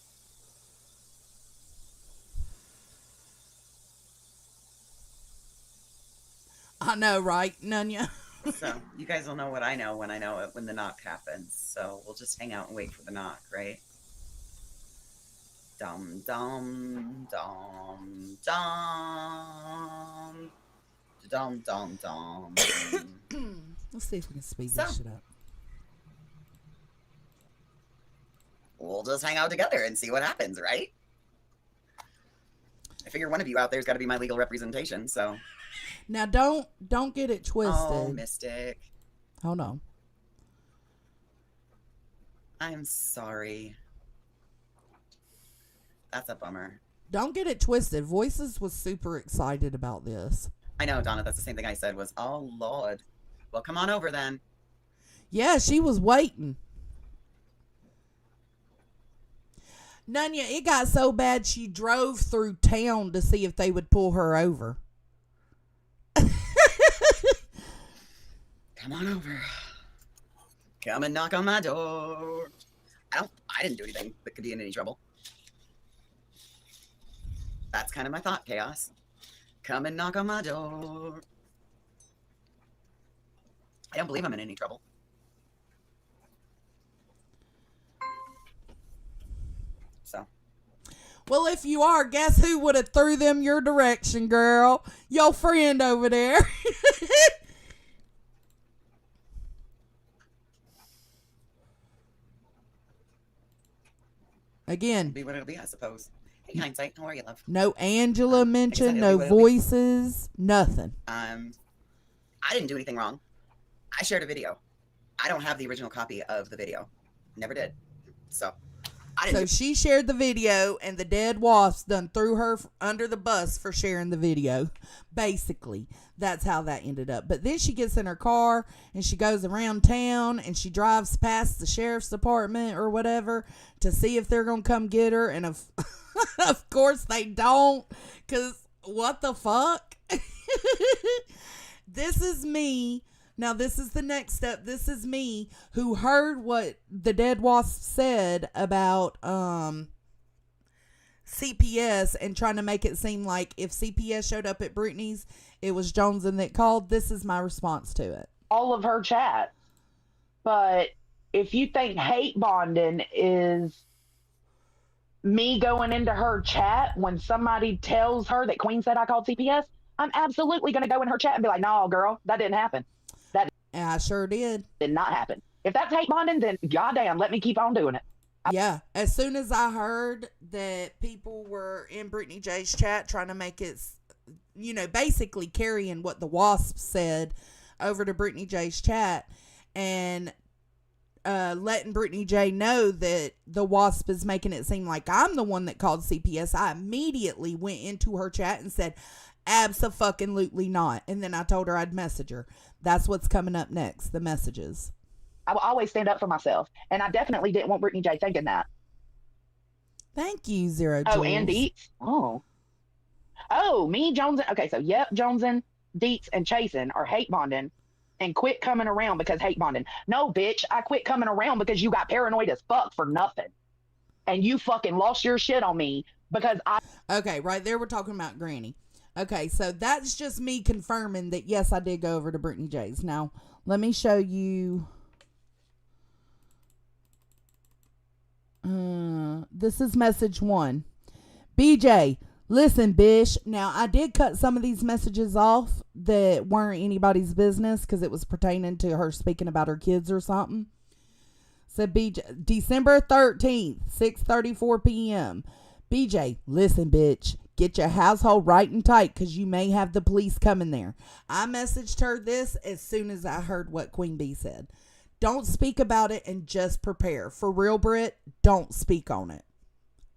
I know, right, Nunya? So you guys will know what I know when the knock happens. So we'll just hang out and wait for the knock, right? Dum dum dum dum dum dum dum. Let's see if we can speed this shit up. We'll just hang out together and see what happens, right? I figure one of you out there's got to be my legal representation, so. Now don't get it twisted. Oh, Mystic. Hold on. I'm sorry. That's a bummer. Don't get it twisted. Voices was super excited about this. I know, Donna, that's the same thing I said was, oh, Lord. Well, come on over then. Yeah, she was waiting. Nunya, it got so bad she drove through town to see if they would pull her over. Come on over. Come and knock on my door. I didn't do anything that could be in any trouble. That's kind of my thought, Chaos. Come and knock on my door. I don't believe I'm in any trouble. So. Well, if you are, guess who would have threw them your direction, girl? Your friend over there. Again. Be what it'll be, I suppose. Hey, hindsight, how are you, love? No Angela mentioned, it'll no be what it'll be. Voices, nothing. I didn't do anything wrong. I shared a video. I don't have the original copy of the video. Never did. So, So she shared the video, and the Dead Wasp done threw her under the bus for sharing the video. Basically, that's how that ended up. But then she gets in her car, and she goes around town, and she drives past the sheriff's department or whatever to see if they're going to come get her. And of course they don't, because what the fuck? This is me. Now, this is the next step. This is me who heard what the Dead Wasp said about CPS and trying to make it seem like if CPS showed up at Brittany's, it was Joneson that called. This is my response to it. All of her chat. But if you think hate bonding is me going into her chat when somebody tells her that Queen said I called CPS, I'm absolutely going to go in her chat and be like, no, girl, that didn't happen. I sure did. Did not happen. If that's hate bonding, then goddamn, let me keep on doing it. Yeah. As soon as I heard that people were in Brittany J's chat trying to make it, basically carrying what the Wasp said over to Brittany J's chat and letting Brittany J know that the WASP is making it seem like I'm the one that called CPS, I immediately went into her chat and said, abso-fucking-lutely not. And then I told her I'd message her. That's what's coming up next, the messages. I will always stand up for myself. And I definitely didn't want Brittany J thinking that. Thank you, Zero Jules. Oh, and Deets. Oh, me, Jones. Okay, so yep, Jonesin, Deets, and Chasen are hate bonding and quit coming around because hate bonding. No, bitch, I quit coming around because you got paranoid as fuck for nothing. And you fucking lost your shit on me because I... Okay, right there we're talking about Granny. Okay, so that's just me confirming that, yes, I did go over to Brittany J's. Now, let me show you... this is message 1. BJ, listen, bish. Now, I did cut some of these messages off that weren't anybody's business because it was pertaining to her speaking about her kids or something. Said BJ, December 13th, 6:34 p.m. BJ, listen, bitch. Get your household right and tight because you may have the police coming there. I messaged her this as soon as I heard what Queen Bee said. Don't speak about it and just prepare. For real, Britt, don't speak on it.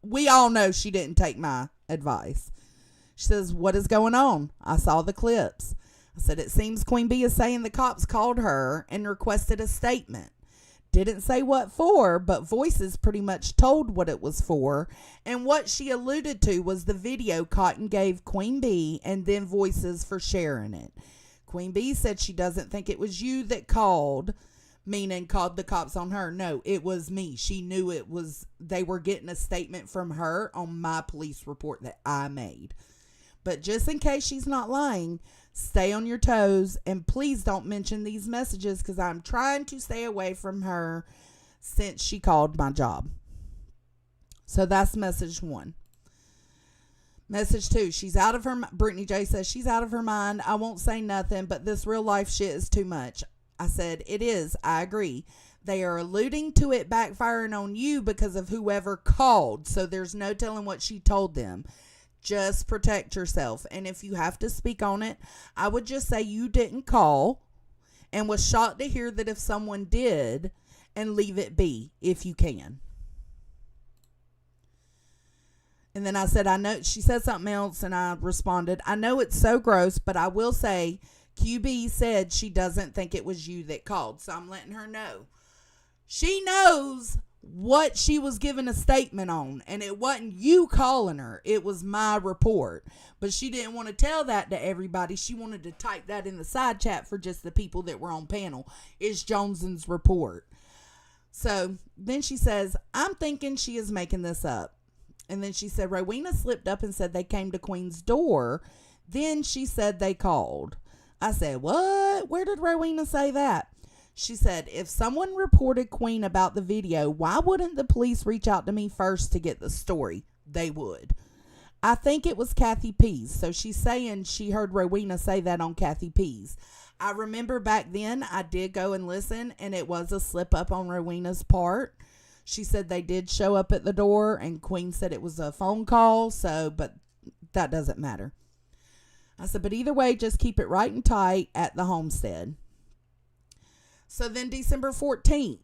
We all know she didn't take my advice. She says, what is going on? I saw the clips. I said, it seems Queen Bee is saying the cops called her and requested a statement. Didn't say what for, but Voices pretty much told what it was for. And what she alluded to was the video Cotton gave Queen Bee and then Voices for sharing it. Queen Bee said she doesn't think it was you that called, meaning called the cops on her. No, it was me. She knew it was, they were getting a statement from her on my police report that I made. But just in case she's not lying, stay on your toes and please don't mention these messages because I'm trying to stay away from her since she called my job. So that's message 1. Message 2, she's out of her, Brittany J says she's out of her mind. I won't say nothing, but this real life shit is too much. I said, it is. I agree. They are alluding to it backfiring on you because of whoever called. So there's no telling what she told them. Just protect yourself. And if you have to speak on it, I would just say you didn't call and was shocked to hear that if someone did, and leave it be if you can. And then I said, I know, she said something else and I responded, I know it's so gross, but I will say QB said she doesn't think it was you that called. So I'm letting her know. She knows what she was given a statement on, and it wasn't you calling her. It was my report. But she didn't want to tell that to everybody. She wanted to type that in the side chat for just the people that were on panel. It's Joneson's report. So then she says, I'm thinking she is making this up. And then she said, Rowena slipped up and said they came to Queen's door. Then she said they called. I said, what? Where did Rowena say that? She said, if someone reported Queen about the video, why wouldn't the police reach out to me first to get the story? They would. I think it was Kathy Pease. So she's saying she heard Rowena say that on Kathy Pease. I remember back then I did go and listen and it was a slip up on Rowena's part. She said they did show up at the door and Queen said it was a phone call. So, but that doesn't matter. I said, but either way, just keep it right and tight at the homestead. So then December 14th,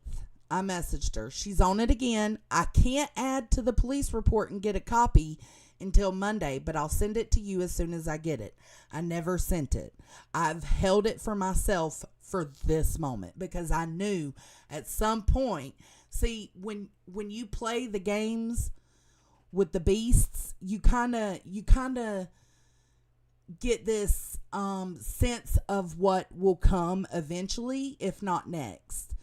I messaged her. She's on it again. I can't add to the police report and get a copy until Monday, but I'll send it to you as soon as I get it. I never sent it. I've held it for myself for this moment because I knew at some point, see, when you play the games with the beasts, you kind of get this sense of what will come eventually, if not next.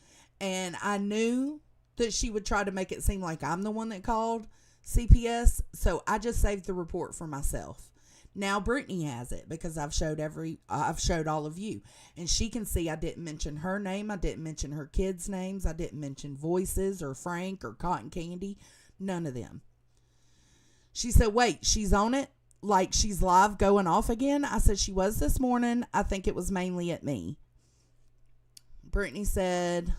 And I knew that she would try to make it seem like I'm the one that called CPS, so I just saved the report for myself. Now Brittany has it because I've showed all of you, and she can see I didn't mention her name, I didn't mention her kids' names, I didn't mention Voices or Frank or Cotton Candy, none of them. She said, wait, she's on it? Like she's live going off again? I said she was this morning. I think it was mainly at me. Brittany said,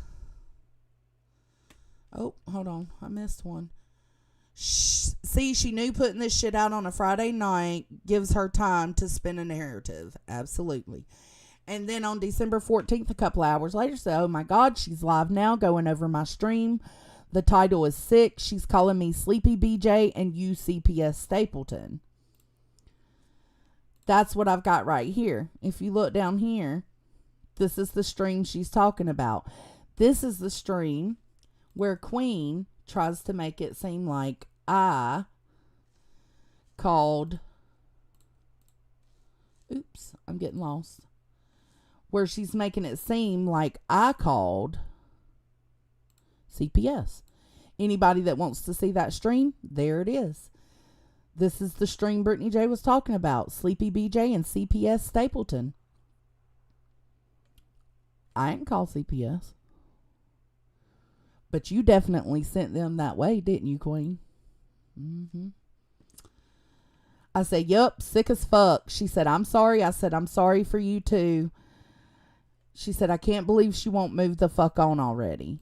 oh, hold on. I missed one. See, she knew putting this shit out on a Friday night gives her time to spin a narrative. Absolutely. And then on December 14th, a couple hours later, said, oh my God, she's live now, going over my stream. The title is sick. She's calling me Sleepy BJ and UCPS Stapleton. That's what I've got right here. If you look down here, this is the stream she's talking about. This is the stream where Queen tries to make it seem like I called. Oops, I'm getting lost. Where she's making it seem like I called CPS. Anybody that wants to see that stream, there it is. This is the stream Brittany J was talking about. Sleepy BJ and CPS Stapleton. I didn't call CPS. But you definitely sent them that way, didn't you, Queen? Mm-hmm. I said, yup, sick as fuck. She said, I'm sorry. I said, I'm sorry for you too. She said, I can't believe she won't move the fuck on already.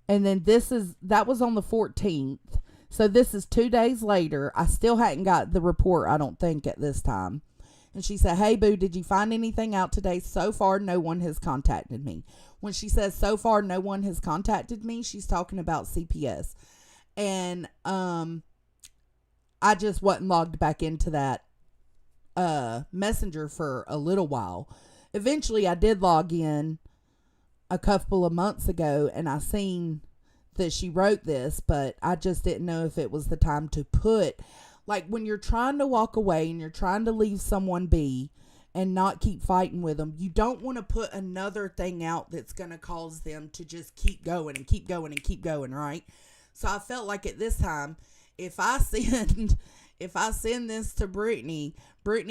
And then that was on the 14th. So this is 2 days later. I still hadn't got the report, I don't think, at this time. And she said, hey, boo, did you find anything out today? So far, no one has contacted me. When she says so far, no one has contacted me, she's talking about CPS. And I just wasn't logged back into that messenger for a little while. Eventually, I did log in a couple of months ago, and I seen that she wrote this, but I just didn't know if it was the time to put, like, when you're trying to walk away and you're trying to leave someone be and not keep fighting with them, you don't want to put another thing out that's going to cause them to just keep going and keep going and keep going, right? So I felt like at this time, if I send this to Brittany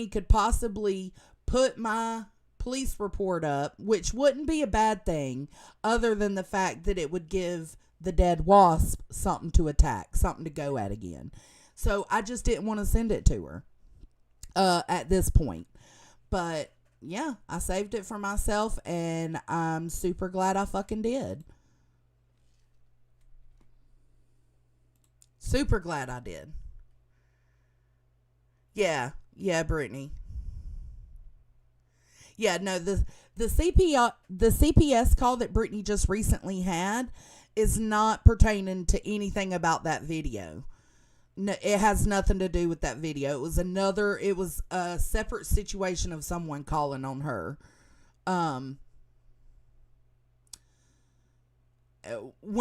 could possibly put my police report up, which wouldn't be a bad thing, other than the fact that it would give the dead wasp something to attack, something to go at again. So I just didn't want to send it to her at this point. But yeah, I saved it for myself, and I'm super glad I fucking did. Super glad I did. Yeah, Brittany. Yeah, no, the CPS call that Brittany just recently had is not pertaining to anything about that video. No, it has nothing to do with that video. It was a separate situation of someone calling on her. When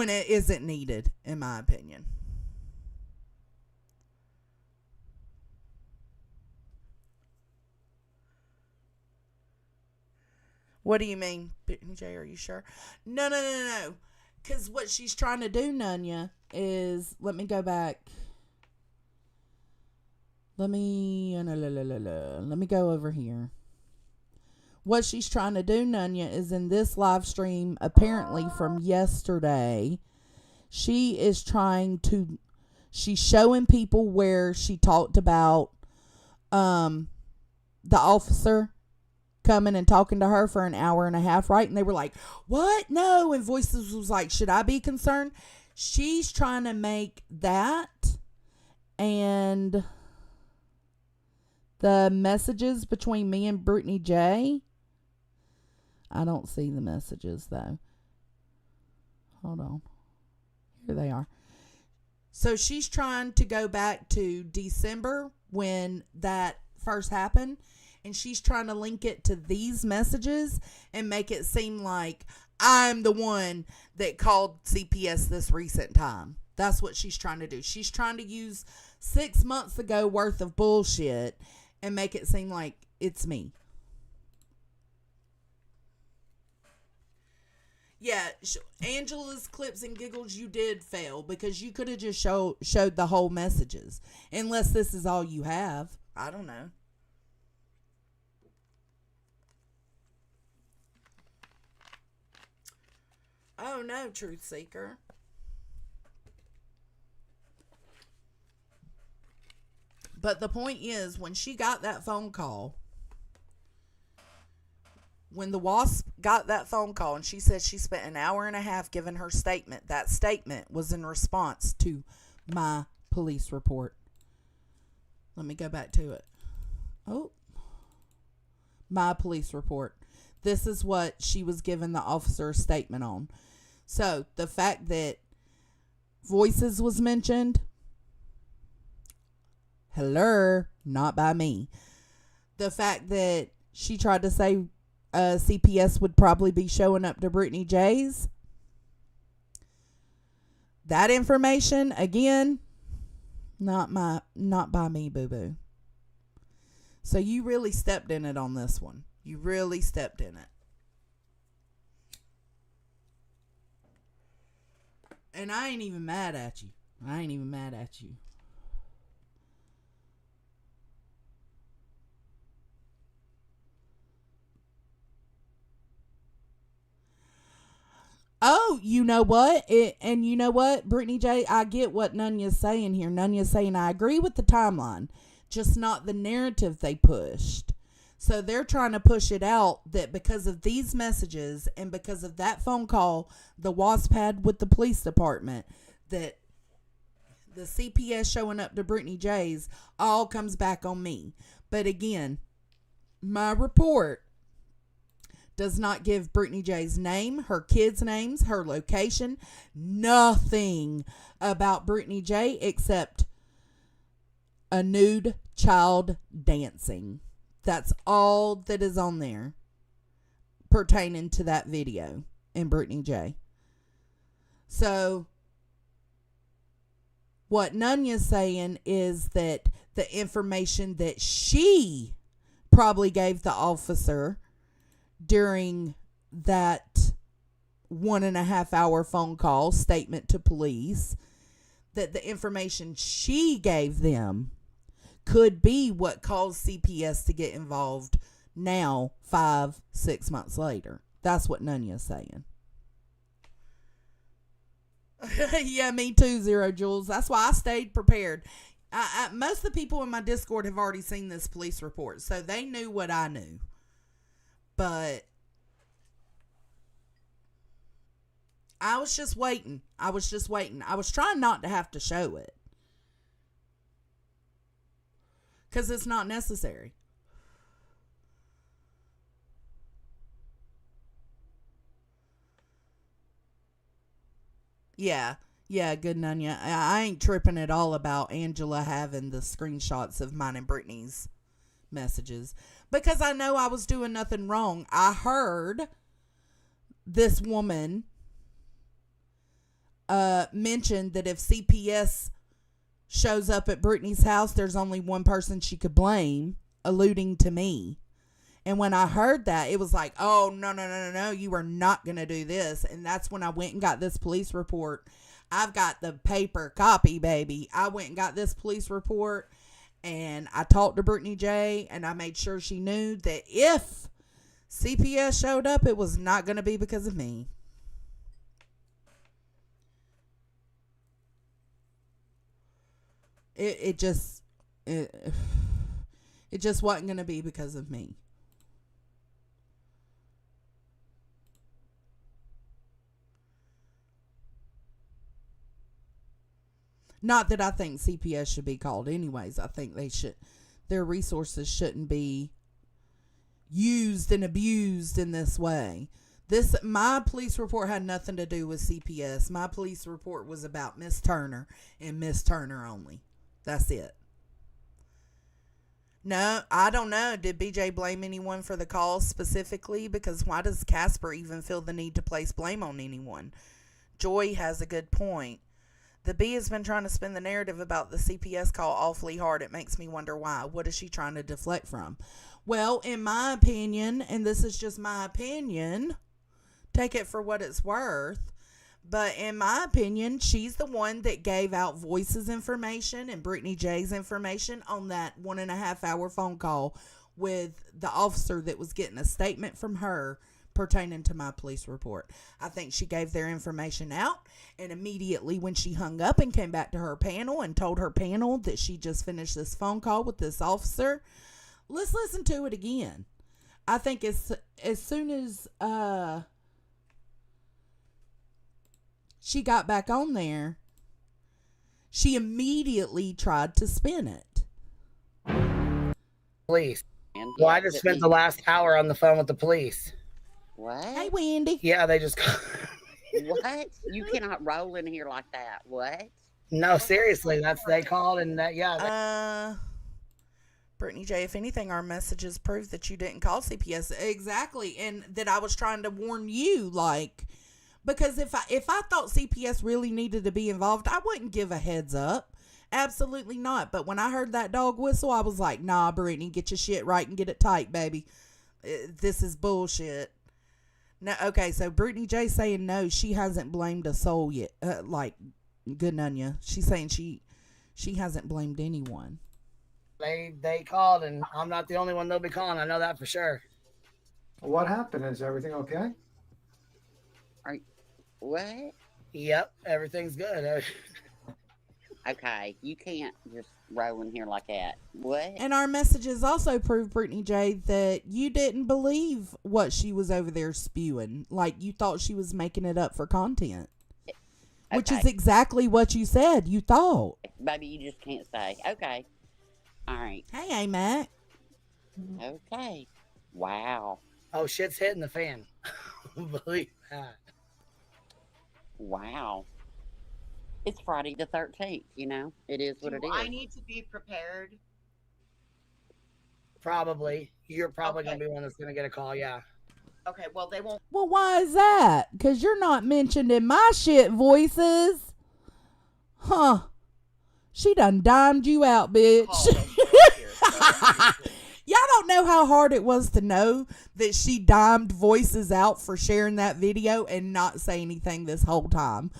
it isn't needed, in my opinion. What do you mean, Jay? Are you sure? No. Because what she's trying to do, Nunya, is, let me go back. Let me go over here. What she's trying to do, Nunya, is in this live stream, apparently from yesterday, she's showing people where she talked about the officer coming and talking to her for an hour and a half, right? And they were like, what? No. And Voices was like, should I be concerned? She's trying to make that and the messages between me and Brittany J. I don't see the messages though. Hold on. Here they are. So she's trying to go back to December when that first happened. And she's trying to link it to these messages and make it seem like I'm the one that called CPS this recent time. That's what she's trying to do. She's trying to use 6 months ago worth of bullshit and make it seem like it's me. Yeah, Angela's clips and giggles, you did fail because you could have just showed the whole messages. Unless this is all you have. I don't know. Oh no, Truth Seeker. But the point is, when she got that phone call, when the WASP got that phone call and she said she spent an hour and a half giving her statement, that statement was in response to my police report. Let me go back to it. Oh. my police report. This is what she was given the officer's statement on. So the fact that voices was mentioned, hello, not by me. The fact that she tried to say CPS would probably be showing up to Brittany J's, that information, again, not by me, boo-boo. So you really stepped in it on this one. You really stepped in it. And I ain't even mad at you. Oh, you know what? And you know what, Brittany J, I get what Nunya's saying here. Nunya's saying I agree with the timeline, just not the narrative they pushed. So they're trying to push it out that because of these messages and because of that phone call the WASP had with the police department, that the CPS showing up to Brittany J's all comes back on me. But again, my report does not give Brittany J's name, her kids' names, her location, nothing about Brittany J except a nude child dancing. That's all that is on there pertaining to that video in Brittany J. So what Nunya's saying is that the information that she probably gave the officer during that 1.5 hour phone call statement to police, that the information she gave them could be what caused CPS to get involved now 5-6 months later. That's what Nunya's saying. Yeah, me too, Zero Jules. That's why I stayed prepared. Most of the people in my Discord have already seen this police report, so they knew what I knew. But I was just waiting. I was trying not to have to show it, because it's not necessary. Yeah, good Nunya. I ain't tripping at all about Angela having the screenshots of mine and Brittany's messages, because I know I was doing nothing wrong. I heard this woman mention that if CPS shows up at Brittany's house, there's only one person she could blame, alluding to me. And when I heard that, it was like, oh, no, you are not going to do this. And that's when I went and got this police report. I've got the paper copy, baby. I went and got this police report, and I talked to Brittany J, and I made sure she knew that if CPS showed up, it was not going to be because of me. It just wasn't going to be because of me. Not that I think CPS should be called anyways. I think their resources shouldn't be used and abused in this way. My police report had nothing to do with CPS. My police report was about Miss Turner and Miss Turner only. That's it. No, I don't know. Did BJ blame anyone for the call specifically? Because why does Casper even feel the need to place blame on anyone? Joy has a good point. The B has been trying to spin the narrative about the CPS call awfully hard. It makes me wonder why. What is she trying to deflect from? Well, in my opinion, and this is just my opinion, take it for what it's worth, but in my opinion, she's the one that gave out Voice's information and Brittany J's information on that 1.5 hour phone call with the officer that was getting a statement from her pertaining to my police report. I think she gave their information out, and immediately when she hung up and came back to her panel and told her panel that she just finished this phone call with this officer, let's listen to it again. I think as soon as she got back on there, she immediately tried to spin it. Police. And Well, I yeah, just but spent the last hour on the phone with the police. what? Hey, Wendy. Yeah, they just. What? You cannot roll in here like that. What? No, seriously, they called and that. Yeah, Brittany J, if anything, our messages prove that you didn't call CPS. Exactly. And that I was trying to warn you, like, because if I thought CPS really needed to be involved, I wouldn't give a heads up. Absolutely not. But when I heard that dog whistle, I was like, nah, Brittany, get your shit right and get it tight, baby. This is bullshit. No, okay, so Brittany J saying no, she hasn't blamed a soul yet. Like, good on ya. She's saying she hasn't blamed anyone. they called, and I'm not the only one they'll be calling. I know that for sure. What happened? Is everything okay? What? Yep, everything's good. Okay, you can't just roll in here like that. What? And our messages also prove, Brittany J, that you didn't believe what she was over there spewing. Like, you thought she was making it up for content. Which is exactly what you said you thought. Baby, you just can't say. Okay. All right. Hey, Mac. Okay. Wow. Oh, shit's hitting the fan. Believe that. Wow. It's Friday the 13th, you know? It is what it is. I need to be prepared? Probably. You're probably Okay. going to be one that's going to get a call, yeah. Okay, well, they won't. Well, why is that? Because you're not mentioned in my shit voices. Huh. She done dimed you out, bitch. Call them here. Y'all don't know how hard it was to know that she dimed voices out for sharing that video and not say anything this whole time.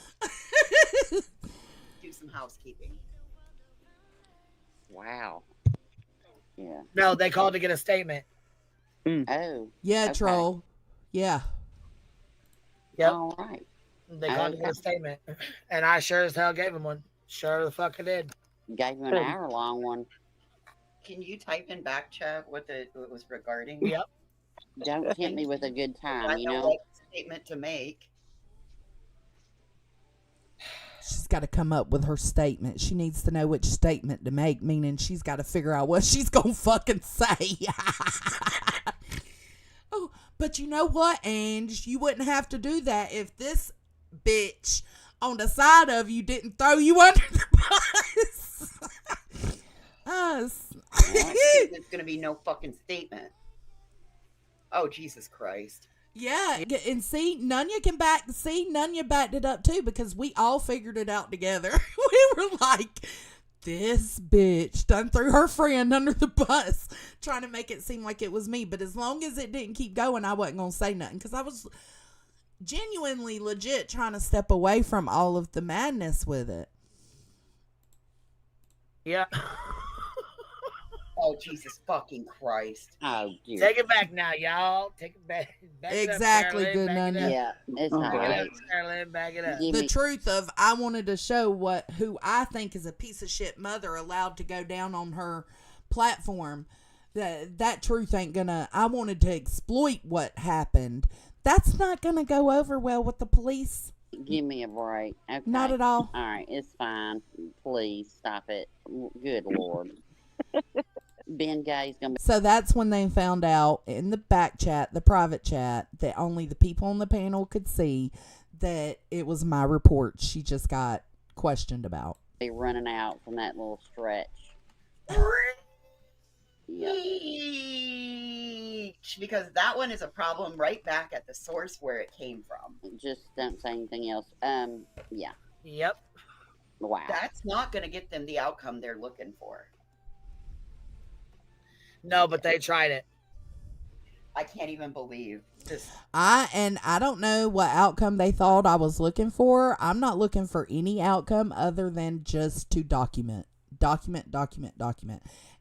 Do some housekeeping. Wow. Yeah. No, they called to get a statement. Oh. Yeah, Okay. troll. Yeah. Yep. All right. They called to get a statement. And I sure as hell gave them one. Sure the fuck I did. Gave you an hour-long one. Can you type in back chat what it was regarding? Yep. Don't tempt me with a good time, I you know know? what statement to make. She's got to come up with her statement. She needs to know which statement to make, meaning she's got to figure out what she's going to fucking say. Oh, but you know what, Ange? You wouldn't have to do that if this bitch on the side of you didn't throw you under the bus. Us. There's going to be no fucking statement. Oh, Jesus Christ. Yeah, and see, Nunya backed it up too, because we all figured it out together. We were like, this bitch done threw her friend under the bus, trying to make it seem like it was me. But as long as it didn't keep going, I wasn't going to say nothing, because I was genuinely legit trying to step away from all of the madness with it. Yeah. Oh, Jesus fucking Christ. Oh, dear. Take it back now, y'all. Take it back. Back it up, Exactly, Carolyn. good Back it Nunya. up. Yeah, it's all Back it right. up, Carolyn. Back it up. Give The me- truth of, I wanted to show who I think is a piece of shit mother allowed to go down on her platform. That truth ain't gonna. I wanted to exploit what happened. That's not gonna go over well with the police. Give me a break. Okay. Not at all. All right, it's fine. Please stop it. Good Lord. Ben Gay's gonna be. So that's when they found out in the back chat, the private chat, that only the people on the panel could see that it was my report she just got questioned about. Be running out from that little stretch. Yep. Eesh, because that one is a problem right back at the source where it came from. Just don't say anything else. Yeah. Yep. Wow. That's not going to get them the outcome they're looking for. No, but they tried it. I can't even believe this. I don't know what outcome they thought I was looking for. I'm not looking for any outcome other than just to document.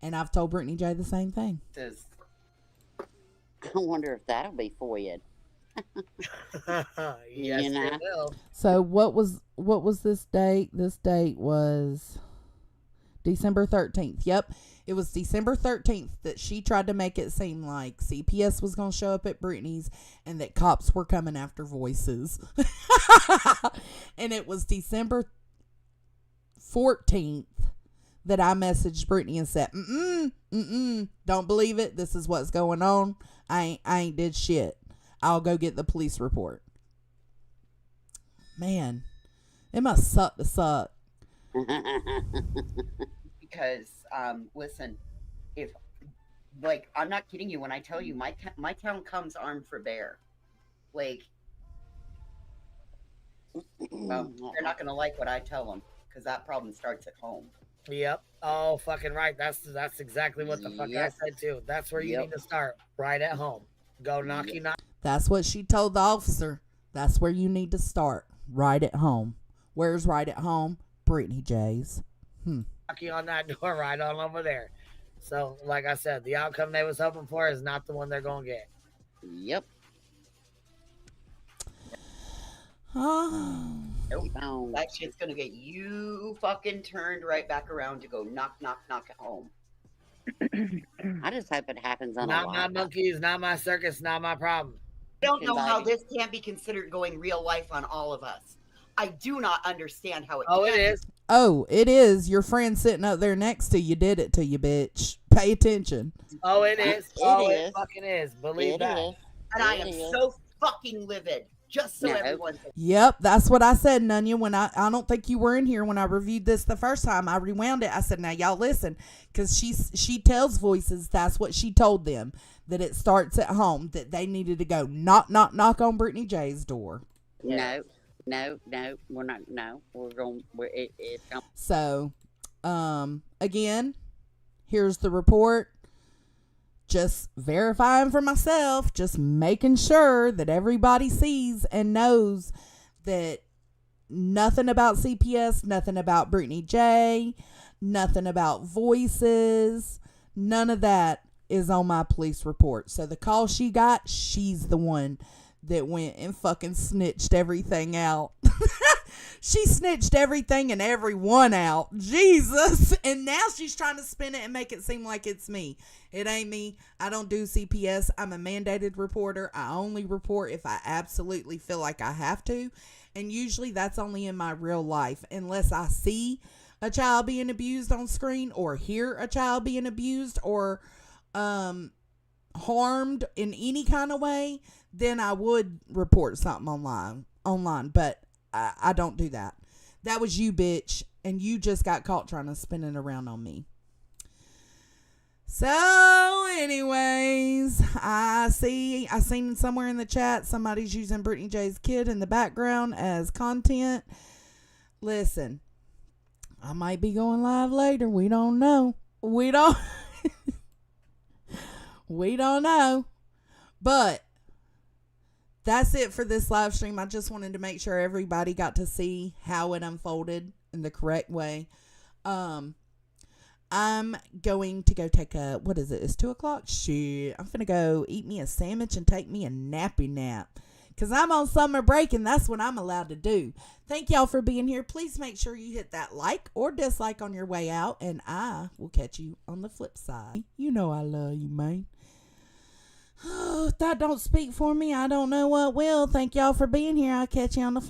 And I've told Brittany J the same thing. This I wonder if that'll be for you. Yes, You know? it will. So what was this date? This date was December 13th. Yep. It was December 13th that she tried to make it seem like CPS was going to show up at Brittany's and that cops were coming after voices. And it was December 14th that I messaged Brittany and said, don't believe it. This is what's going on. I ain't did shit. I'll go get the police report. Man, it must suck to suck. Because listen, if like I'm not kidding you when I tell you my town comes armed for bear. Like, well, they're not gonna like what I tell them because that problem starts at home. Yep. Oh, fucking right. That's exactly what the fuck I said too. That's where you need to start. Right at home. Go knocky knock. That's what she told the officer. That's where you need to start. Right at home. Where's right at home? Brittany J's. Knocking on that door right on over there. So, like I said, the outcome they was hoping for is not the one they're gonna get. Yep. Oh. Nope. That shit's gonna get you fucking turned right back around to go knock, knock, knock at home. I just hope it happens on Not a my lot. monkeys, not my circus, not my problem. I don't know how this can't be considered going real life on all of us. I do not understand how it. Oh, it is. Oh, it is. Your friend sitting up there next to you did it to you, bitch. Pay attention. Oh, it is. It fucking is. Believe that. And I am so fucking livid. Just so everyone. Yep, that's what I said, Nunya. When I don't think you were in here when I reviewed this the first time. I rewound it. I said, now y'all listen, because she tells voices. That's what she told them, that it starts at home. That they needed to go knock, knock, knock on Brittany J's door. No, we're not. No, we're going. It's going. So, again, here's the report. Just verifying for myself, just making sure that everybody sees and knows that nothing about CPS, nothing about Brittany J, nothing about voices, none of that is on my police report. So the call she got, she's the one that went and fucking snitched everything out. She snitched everything and everyone out. Jesus. And now she's trying to spin it and make it seem like it's me. It ain't me. I don't do CPS. I'm a mandated reporter. I only report if I absolutely feel like I have to. And usually that's only in my real life. Unless I see a child being abused on screen or hear a child being abused or harmed in any kind of way, then I would report something online. But I don't do that. That was you, bitch. And you just got caught trying to spin it around on me. So, anyways, I seen somewhere in the chat somebody's using Brittany J's kid in the background as content. Listen, I might be going live later. We don't know. We don't know. But that's it for this live stream. I just wanted to make sure everybody got to see how it unfolded in the correct way. I'm going to go take a, what is it? It's 2:00? Shit. I'm finna go eat me a sandwich and take me a nappy nap. Because I'm on summer break and that's what I'm allowed to do. Thank y'all for being here. Please make sure you hit that like or dislike on your way out. And I will catch you on the flip side. You know I love you, man. Oh, if that don't speak for me, I don't know what will. Thank y'all for being here. I'll catch you on the flip